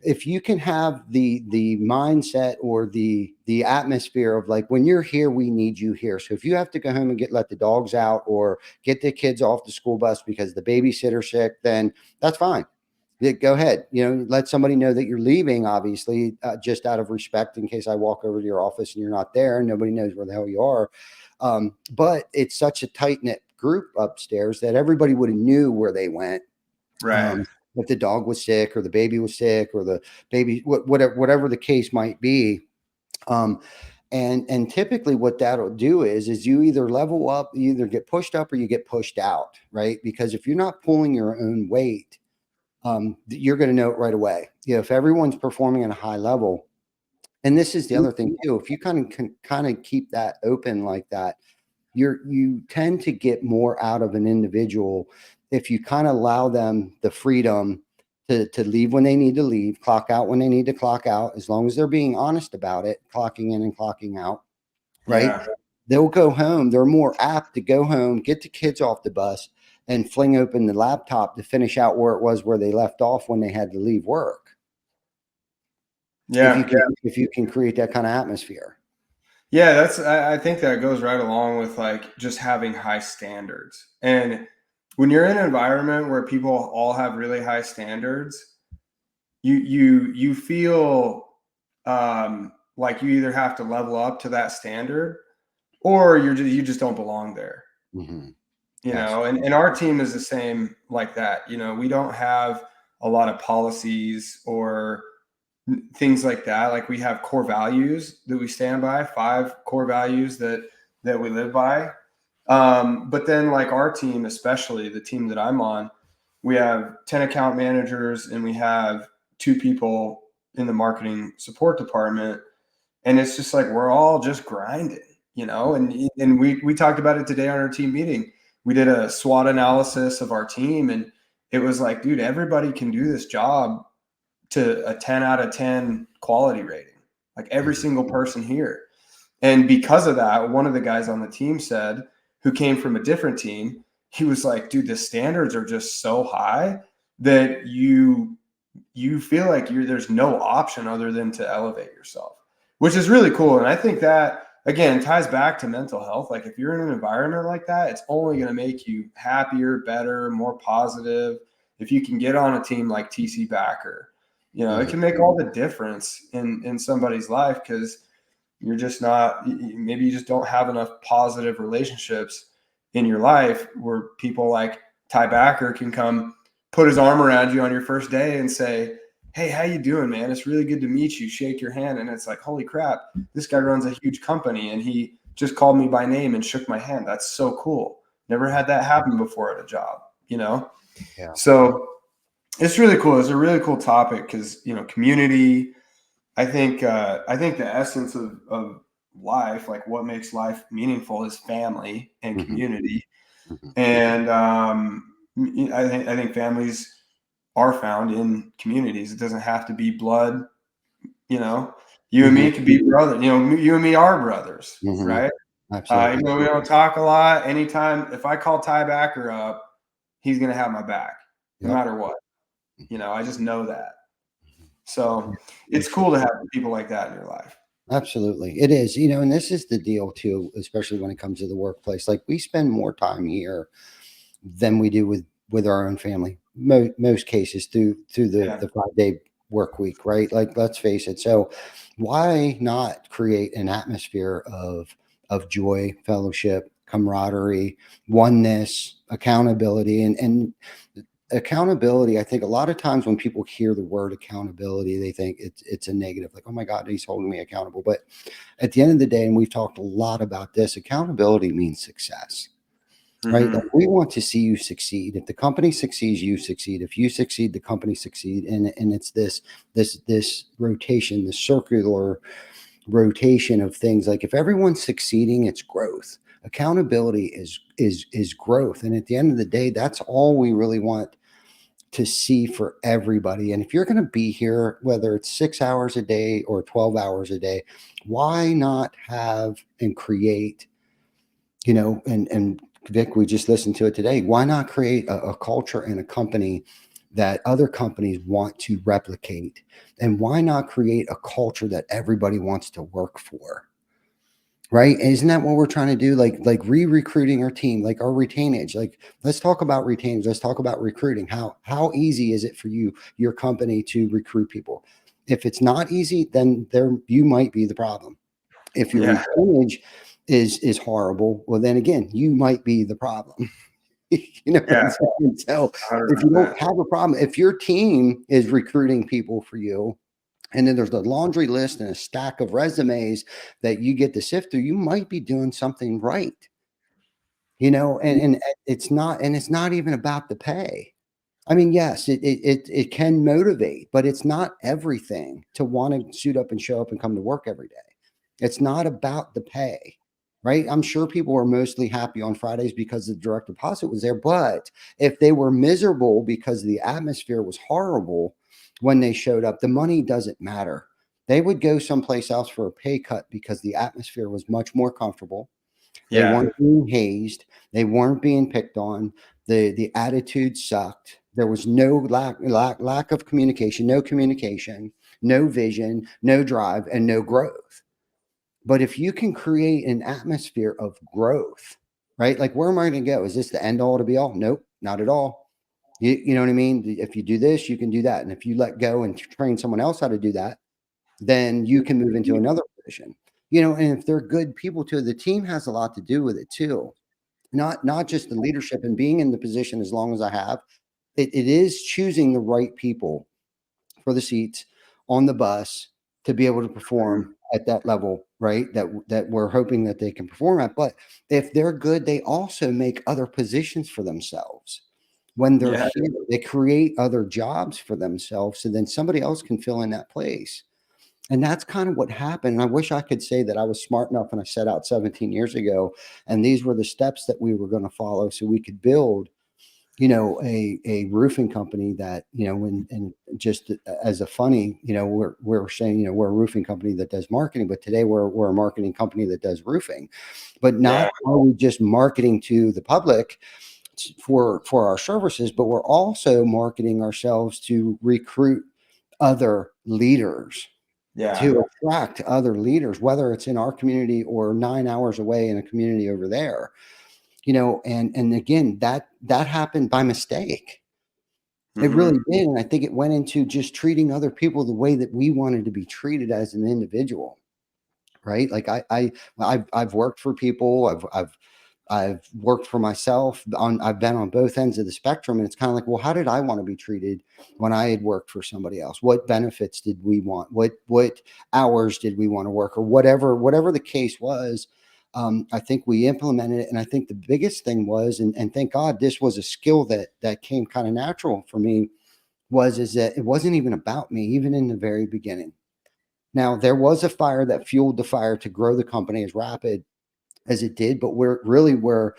if you can have the mindset or the atmosphere of, like, when you're here, we need you here. So if you have to go home and let the dogs out or get the kids off the school bus because the babysitter's sick, then that's fine. Yeah, go ahead. Let somebody know that you're leaving, obviously, just out of respect, in case I walk over to your office and you're not there and nobody knows where the hell you are. But it's such a tight knit group upstairs that everybody would have knew where they went. Right. If the dog was sick or the baby was sick or the baby, whatever the case might be. And typically what that'll do is you either level up, you either get pushed up or you get pushed out, right? Because if you're not pulling your own weight, you're going to know it right away. If everyone's performing at a high level, and this is the other thing too, if you kind of keep that open like that, you tend to get more out of an individual if you kind of allow them the freedom to leave when they need to leave, clock out when they need to clock out, as long as they're being honest about it, clocking in and clocking out, right? Yeah. They'll go home. They're more apt to go home, get the kids off the bus, and fling open the laptop to finish out where it was where they left off when they had to leave work. Yeah. If you can create that kind of atmosphere. Yeah, I think that goes right along with like just having high standards. And when you're in an environment where people all have really high standards, you feel like you either have to level up to that standard, or you just don't belong there. Mm-hmm. And our team is the same like that. We don't have a lot of policies or things like that. Like, we have core values that we stand by, 5 core values that we live by. But then, like, our team, especially the team that I'm on, we have 10 account managers and we have 2 people in the marketing support department. And it's just like, we're all just grinding, and we talked about it today on our team meeting. We did a SWOT analysis of our team, and it was like, dude, everybody can do this job to a 10 out of 10 quality rating, like every single person here. And because of that, one of the guys on the team said, who came from a different team, he was like, dude, the standards are just so high that you feel like there's no option other than to elevate yourself, which is really cool. And I think that, again, ties back to mental health. Like if you're in an environment like that, it's only going to make you happier, better, more positive. If you can get on a team like TC Backer, it can make all the difference in somebody's life, because you're just not, maybe you just don't have enough positive relationships in your life where people like Ty Backer can come put his arm around you on your first day and say, hey, how you doing, man? It's really good to meet you. Shake your hand. And it's like, holy crap, this guy runs a huge company and he just called me by name and shook my hand. That's so cool. Never had that happen before at a job, Yeah. So it's really cool. It's a really cool topic because, community, I think the essence of life, like what makes life meaningful, is family and community. And I think families are found in communities. It doesn't have to be blood. You and me could be brothers. You and me are brothers, right? Absolutely. Even though we don't talk a lot, anytime if I call Ty Backer up, he's gonna have my back, no matter what. I just know that. So it's cool to have people like that in your life. Absolutely. It is, and this is the deal too, especially when it comes to the workplace. Like we spend more time here than we do with our own family. Most cases through the 5-day work week, right? Like let's face it. So why not create an atmosphere of joy, fellowship, camaraderie, oneness, accountability, and accountability. I think a lot of times when people hear the word accountability, they think it's a negative, like, oh my God, he's holding me accountable. But at the end of the day, and we've talked a lot about this, accountability means success, right? Like we want to see you succeed. If the company succeeds, you succeed. If you succeed, the company succeed. And it's this rotation, this circular rotation of things. Like if everyone's succeeding, it's growth. Accountability is growth. And at the end of the day, that's all we really want to see for everybody. And if you're going to be here, whether it's 6 hours a day or 12 hours a day, why not have and create, and Vic, we just listened to it today. Why not create a culture and a company that other companies want to replicate? And why not create a culture that everybody wants to work for? Right? Isn't that what we're trying to do? Like re-recruiting our team, like our retainage. Like let's talk about retainage. Let's talk about recruiting. How easy is it for your company to recruit people? If it's not easy, then you might be the problem. If your retainage is horrible, well, then again, you might be the problem. What I'm saying? So if you don't have a problem, if your team is recruiting people for you, and then there's a laundry list and a stack of resumes that you get to sift through, you might be doing something right. And it's not even about the pay. I mean, yes, it can motivate, but it's not everything to want to suit up and show up and come to work every day. It's not about the pay, right? I'm sure people were mostly happy on Fridays because the direct deposit was there. But if they were miserable because the atmosphere was horrible when they showed up, the money doesn't matter. They would go someplace else for a pay cut because the atmosphere was much more comfortable. They weren't being hazed. They weren't being picked on. The attitude sucked. There was no lack of communication, no vision, no drive, and no growth. But if you can create an atmosphere of growth, right? Like, where am I going to go? Is this the end all to be all? Nope, not at all. You know what I mean? If you do this, you can do that. And if you let go and train someone else how to do that, then you can move into another position. And if they're good people too, the team has a lot to do with it too. Not just the leadership and being in the position as long as I have. It is choosing the right people for the seats on the bus to be able to perform at that level, right? That we're hoping that they can perform at. But if they're good, they also make other positions for themselves. When they're here, they create other jobs for themselves, so then somebody else can fill in that place. And that's kind of what happened. And I wish I could say that I was smart enough when I set out 17 years ago, and these were the steps that we were going to follow so we could build a roofing company that, and just as a funny, we're saying, we're a roofing company that does marketing, but today we're a marketing company that does roofing. But not Yeah. are we just marketing to the public for our services, but we're also marketing ourselves to recruit other leaders, Yeah. to attract other leaders, whether it's in our community or 9 hours away in a community over there. And again, that happened by mistake. It Hmm. really did. And I think it went into just treating other people the way that we wanted to be treated as an individual. Right. Like I've worked for people. I've worked for myself. I've been on both ends of the spectrum, and it's kind of like, well, how did I want to be treated when I had worked for somebody else? What benefits did we want? What hours did we want to work, or whatever the case was? I think we implemented it, and I think the biggest thing was, and thank God, this was a skill that came kind of natural for me. Is that it wasn't even about me, even in the very beginning. Now there was a fire that fueled the fire to grow the company as rapid as it did, but where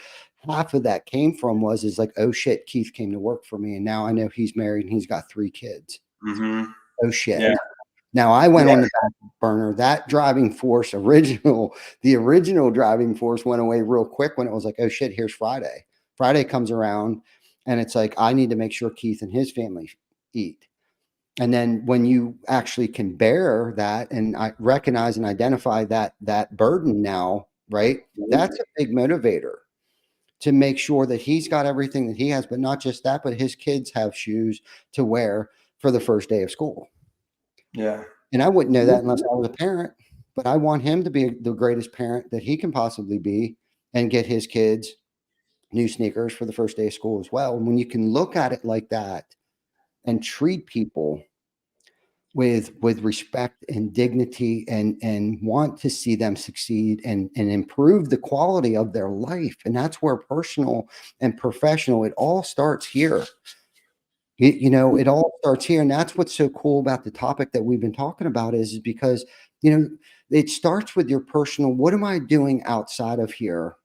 half of that came from is like, oh shit, Keith came to work for me, and now I know he's married and he's got 3 kids. Hmm. Oh shit. Yeah. Now I went Yeah. on the back burner. That driving force, the original driving force went away real quick when it was like, oh shit, here's Friday. Friday comes around, and it's like, I need to make sure Keith and his family eat. And then when you actually can bear that, and I recognize and identify that burden now, right? That's a big motivator to make sure that he's got everything that he has, but not just that, but his kids have shoes to wear for the first day of school. Yeah. And I wouldn't know that unless I was a parent, but I want him to be the greatest parent that he can possibly be and get his kids new sneakers for the first day of school as well. And when you can look at it like that and treat people with respect and dignity, and want to see them succeed and improve the quality of their life, and that's where personal and professional, it all starts here. It all starts here, and that's what's so cool about the topic that we've been talking about is because it starts with your personal. What am I doing outside of here,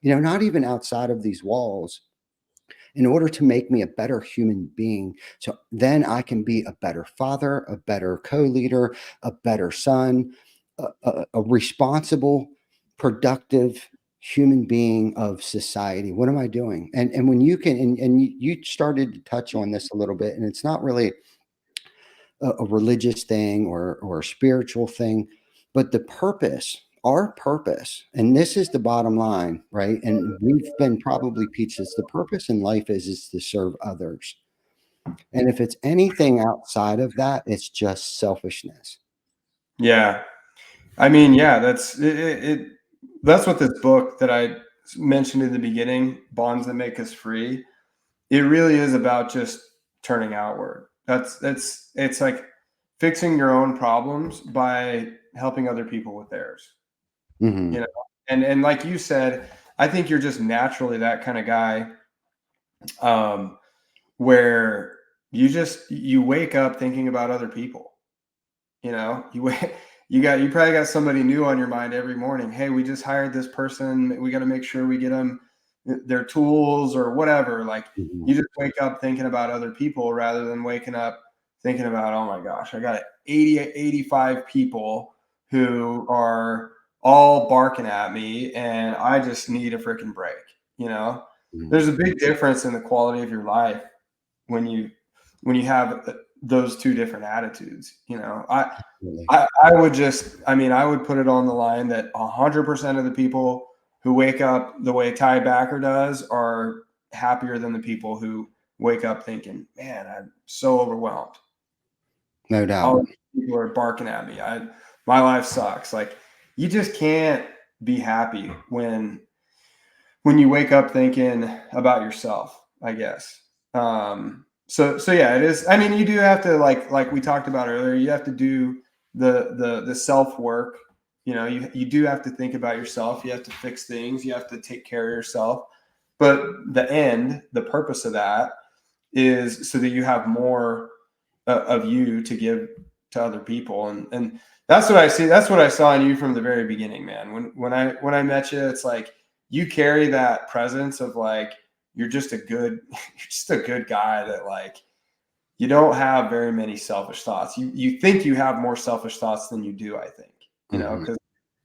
not even outside of these walls, in order to make me a better human being? So then I can be a better father, a better co-leader, a better son, a responsible, productive human being of society. What am I doing? And when you can, and you started to touch on this a little bit, and it's not really a religious thing or a spiritual thing, but the purpose, our purpose, and this is the bottom line, right? And we've been probably peaches. The purpose in life is to serve others. And if it's anything outside of that, it's just selfishness. Yeah. I mean, yeah, that's what this book that I mentioned in the beginning, Bonds That Make Us Free, it really is about just turning outward. It's like fixing your own problems by helping other people with theirs. You Hmm. know, and like you said, I think you're just naturally that kind of guy, um, where you wake up thinking about other people. You probably got somebody new on your mind every morning. Hey, we just hired this person. We got to make sure we get them their tools or whatever. Like Hmm. you just wake up thinking about other people rather than waking up thinking about, oh my gosh, I got 85 people who are all barking at me and I just need a freaking break. You know, Hmm. there's a big difference in the quality of your life when you have those two different attitudes. Really. I would put it on the line that 100% of the people who wake up the way Ty Backer does are happier than the people who wake up thinking, man, I'm so overwhelmed. No All doubt. these people are barking at me. My life sucks. Like you just can't be happy when you wake up thinking about yourself, I guess. So yeah, it is. I mean, you do have to like we talked about earlier, you have to do the self work. You do have to think about yourself. You have to fix things. You have to take care of yourself. But the purpose of that is so that you have more of you to give to other people. And that's what I see. That's what I saw in you from the very beginning, man. When I met you, it's like you carry that presence of like you're just a good guy that like, you don't have very many selfish thoughts. You think you have more selfish thoughts than you do, I think, because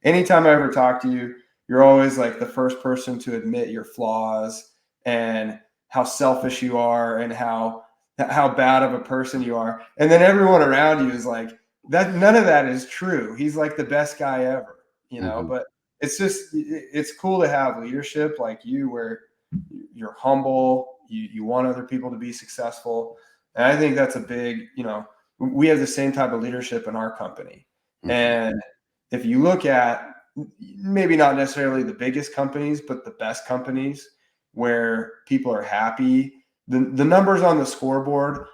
anytime I ever talk to you, you're always like the first person to admit your flaws and how selfish you are and how bad of a person you are. And then everyone around you is like, that none of that is true. He's like the best guy ever, but it's cool to have leadership like you where you're humble, you want other people to be successful. And I think that's a big, we have the same type of leadership in our company. And if you look at maybe not necessarily the biggest companies, but the best companies where people are happy, the numbers on the scoreboard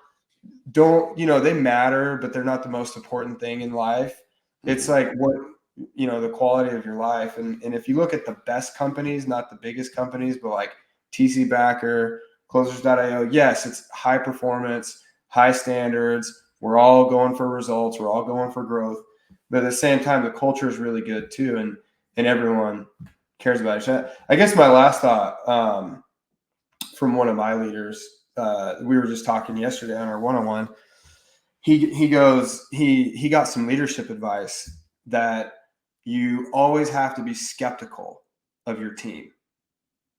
don't, they matter, but they're not the most important thing in life. It's like what, the quality of your life. And if you look at the best companies, not the biggest companies, but like TC Backer, Closers.io, yes, it's high performance, high standards. We're all going for results. We're all going for growth. But at the same time, the culture is really good too. And everyone cares about it. So I guess my last thought from one of my leaders, we were just talking yesterday on our one-on-one. He goes, he got some leadership advice that you always have to be skeptical of your team.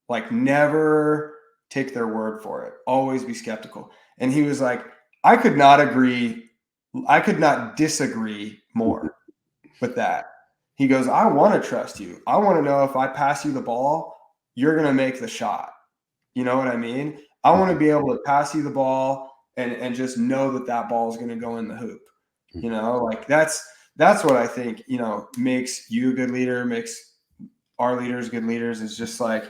Like never take their word for it. Always be skeptical. And he was like, I could not disagree more with that. He goes, I want to trust you. I want to know if I pass you the ball, you're going to make the shot. You know what I mean? I want to be able to pass you the ball and just know that ball is going to go in the hoop. Like that's what I think, makes you a good leader, makes our leaders good leaders, is just like,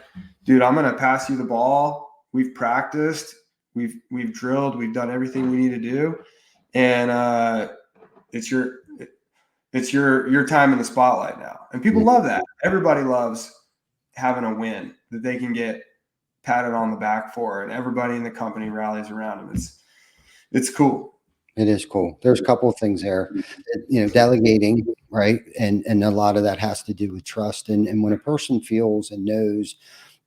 dude, I'm going to pass you the ball. We've practiced, we've drilled, we've done everything we need to do. And it's your time in the spotlight now. And people love that. Everybody loves having a win that they can get patted on the back for, and everybody in the company rallies around them. It's cool. It is cool. There's a couple of things there, delegating, right? And a lot of that has to do with trust. And when a person feels and knows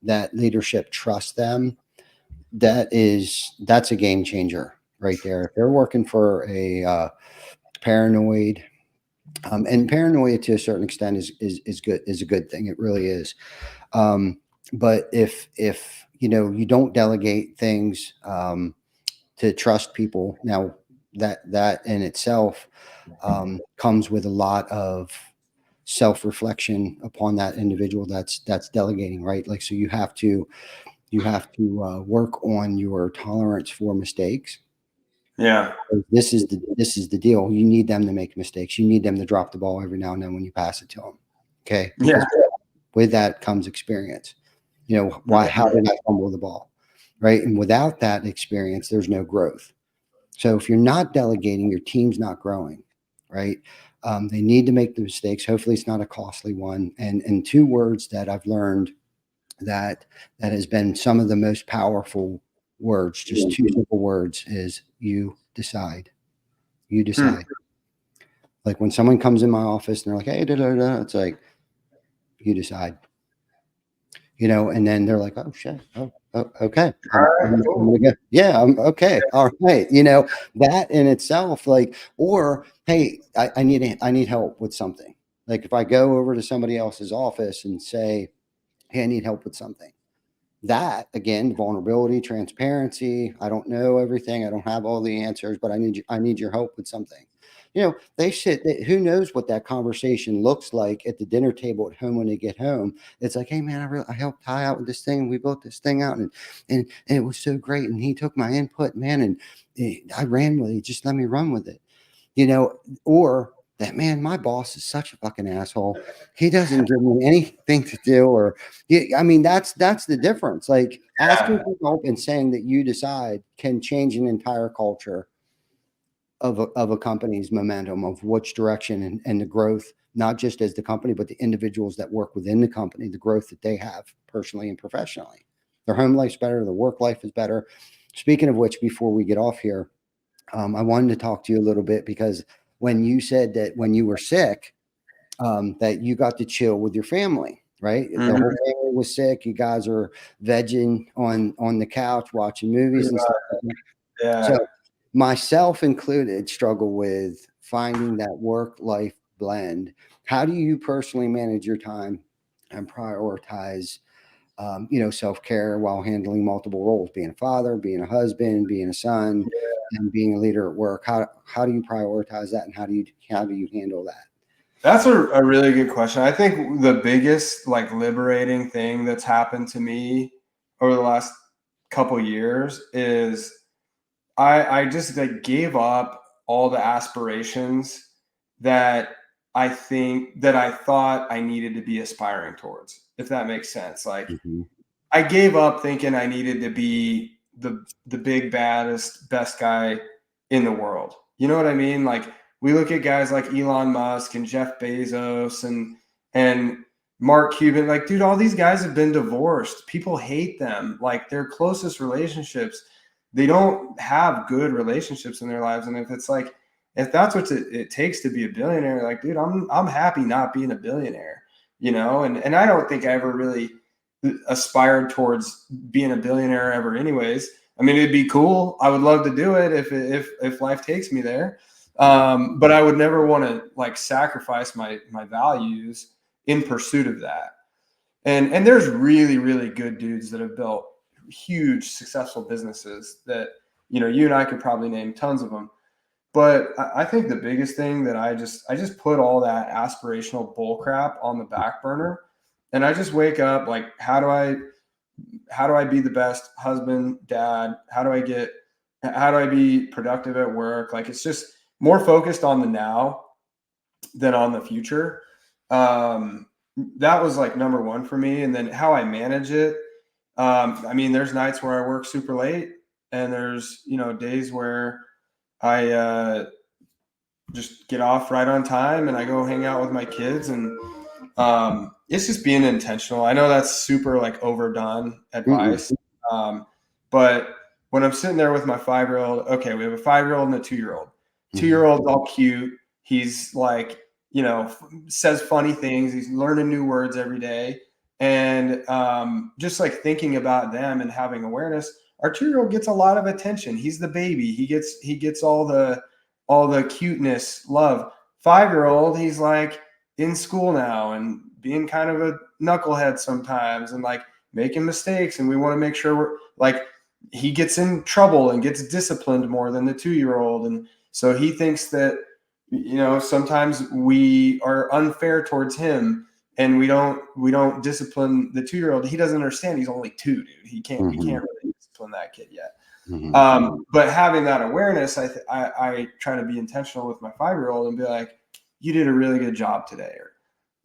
that leadership trusts them, that's a game changer right there. If they're working for a paranoid, and paranoia to a certain extent is a good thing. It really is. But if you don't delegate things to trust people, now that in itself comes with a lot of self-reflection upon that individual that's delegating, right? Like, so you have to work on your tolerance for mistakes. Yeah. This is the deal. You need them to make mistakes. You need them to drop the ball every now and then when you pass it to them. Okay. Yeah. With that comes experience. How did I fumble the ball? Right. And without that experience, there's no growth. So if you're not delegating, your team's not growing. Right. They need to make the mistakes. Hopefully it's not a costly one. And two words that I've learned that has been some of the most powerful words, just two simple words, is you decide. You decide. Like when someone comes in my office and they're like, hey, it's like, you decide. And then they're like, oh shit. Oh, okay. I'm gonna go. Yeah, I'm okay. All right. That in itself, like, or hey, I need help with something. Like if I go over to somebody else's office and say, hey, I need help with something. That again, vulnerability, transparency. I don't know everything. I don't have all the answers, but I need your help with something. Who knows what that conversation looks like at the dinner table at home when they get home. It's like, hey man, I helped Ty out with this thing. We built this thing out and it was so great. And he took my input, man. And I ran with it. Just let me run with it, or that, man, my boss is such a fucking asshole. He doesn't give me anything to do, that's the difference. Like asking for help and saying that you decide can change an entire culture of a company's momentum, of which direction and the growth, not just as the company, but the individuals that work within the company, the growth that they have personally and professionally. Their home life's better. Their work life is better. Speaking of which, before we get off here, I wanted to talk to you a little bit because when you said that when you were sick, that you got to chill with your family, right? The Mhm. whole family was sick. You guys are vegging on the couch watching movies and stuff like that. Yeah. So myself included struggle with finding that work-life blend. How do you personally manage your time and prioritize self-care while handling multiple roles, being a father, being a husband, being a son, and being a leader at work? How do you prioritize that, and how do you handle that? That's a really good question. I think the biggest like liberating thing that's happened to me over the last couple years is I just like gave up all the aspirations that I thought I needed to be aspiring towards, if that makes sense. Like Mhm. I gave up thinking I needed to be the big baddest best guy in the world. You know what I mean? Like we look at guys like Elon Musk and Jeff Bezos and Mark Cuban. Like, dude, all these guys have been divorced. People hate them. Like their closest relationships, they don't have good relationships in their lives. And if that's what it takes to be a billionaire, like, dude, I'm happy not being a billionaire. And I don't think I ever really aspired towards being a billionaire ever anyways. I mean, it'd be cool. I would love to do it if life takes me there. But I would never want to like sacrifice my values in pursuit of that. And there's really, really good dudes that have built huge successful businesses that, you and I could probably name tons of them. But I think the biggest thing that I just put all that aspirational bull crap on the back burner, and I just wake up like, how do I be the best husband, dad? How do I be productive at work? Like it's just more focused on the now than on the future. Um, that was like number one for me. And then how I manage it. I mean, there's nights where I work super late, and there's days where I just get off right on time and I go hang out with my kids, and it's just being intentional. I know that's super like overdone Mm-mm. advice, but when I'm sitting there with my 5-year-old, okay, we have a 5-year-old and a 2-year-old. Mhm. 2-year-old's all cute. He's like, says funny things. He's learning new words every day, and just like thinking about them and having awareness. Our 2-year-old gets a lot of attention. He's the baby. He gets all the cuteness, love. 5-year-old, he's like in school now and being kind of a knucklehead sometimes and like making mistakes. And we want to make sure we're like, he gets in trouble and gets disciplined more than the 2-year-old. And so he thinks that, sometimes we are unfair towards him and we don't discipline the 2-year-old. He doesn't understand. He's only 2, dude. We can't really discipline that kid yet. Mhm. But having that awareness, I try to be intentional with my 5-year-old and be like, you did a really good job today, or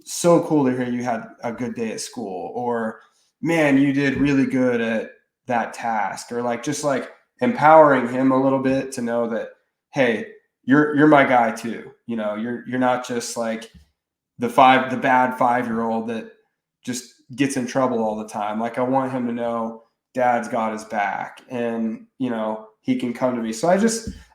so cool to hear you had a good day at school, or man, you did really good at that task, or like just like empowering him a little bit to know that, hey, you're my guy too. You're not just like the bad 5-year-old that just gets in trouble all the time. Like I want him to know dad's got his back, and he can come to me. So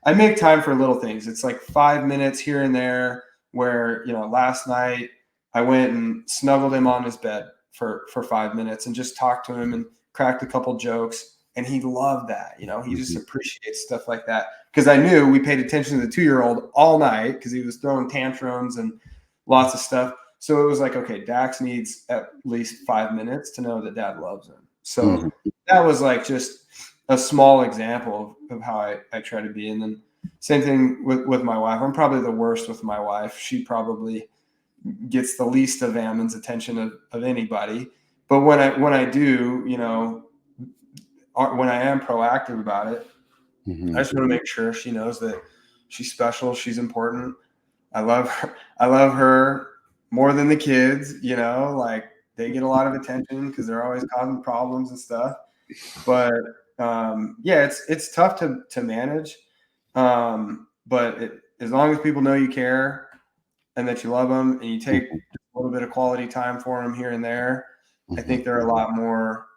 I make time for little things. It's like 5 minutes here and there where, last night I went and snuggled him on his bed for 5 minutes and just talked to him and cracked a couple jokes. And he loved that. He just Mhm. appreciates stuff like that. Because I knew we paid attention to the 2-year-old all night because he was throwing tantrums and lots of stuff. So it was like, okay, Dax needs at least 5 minutes to know that dad loves him. So Mhm. that was like just a small example of how I try to be. And then same thing with my wife. I'm probably the worst with my wife. She probably gets the least of Ammon's attention of anybody. But when I do, when I am proactive about it, I Mhm. just want to make sure she knows that she's special, she's important. I love her. I love her more than the kids, like they get a lot of attention because they're always causing problems and stuff. But yeah, it's tough to manage. But as long as people know you care and that you love them and you take Mhm. a little bit of quality time for them here and there, I Mhm. think they're a lot more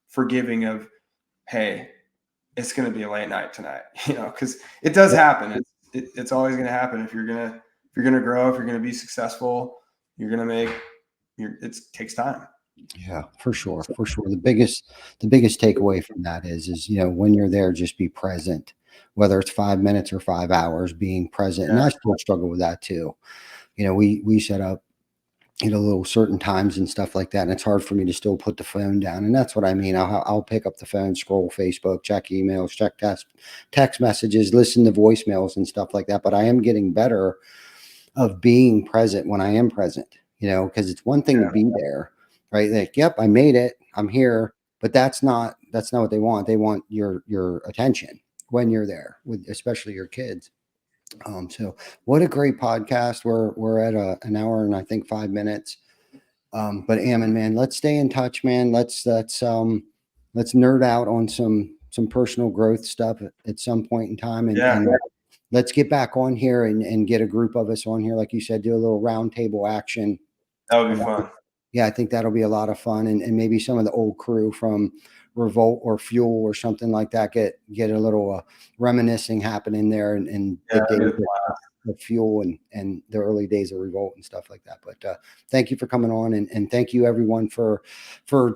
forgiving of, hey, it's going to be a late night tonight, because it does happen. It's always going to happen if you're gonna grow, if you're gonna be successful, you're gonna make it takes time. Yeah, for sure. For sure. The biggest takeaway from that is, when you're there, just be present, whether it's 5 minutes or 5 hours, being present. And Yeah. I still struggle with that too. We set up, little certain times and stuff like that. And it's hard for me to still put the phone down. And that's what I mean. I'll pick up the phone, scroll Facebook, check emails, check text messages, listen to voicemails and stuff like that. But I am getting better of being present when I am present, because it's one thing to be there, right? Like, yep, I made it, I'm here, but that's not what they want. They want your attention when you're there with, especially your kids. So what a great podcast. We're at an hour and I think 5 minutes. But Ammon, man, let's stay in touch, man. Let's nerd out on some personal growth stuff at some point in time, and let's get back on here and get a group of us on here, like you said, do a little round table action. That would be fun. Yeah, I think that'll be a lot of fun, and maybe some of the old crew from Revolt or Fuel or something like that get a little reminiscing happening there, and the days of Fuel and the early days of Revolt and stuff like that. But thank you for coming on, and thank you everyone for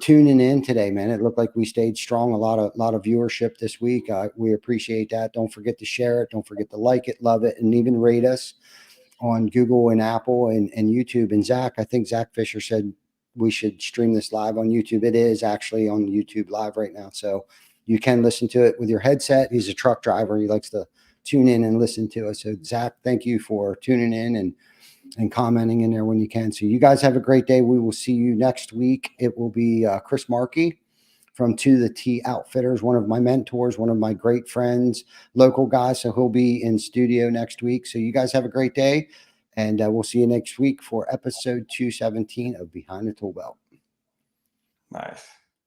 tuning in today, man. It looked like we stayed strong. A lot of viewership this week. We appreciate that. Don't forget to share it. Don't forget to like it, love it, and even rate us on Google and Apple and YouTube. And I think Zach Fisher said we should stream this live on YouTube. It is actually on YouTube live right now, so you can listen to it with your headset. He's a truck driver. He likes to tune in and listen to us. So Zach, thank you for tuning in and commenting in there when you can. So you guys have a great day. We will see you next week. It will be Chris Markey from To the T Outfitters, one of my mentors, one of my great friends, local guys. So he'll be in studio next week. So you guys have a great day, and we'll see you next week for episode 217 of Behind the Tool Belt. Nice.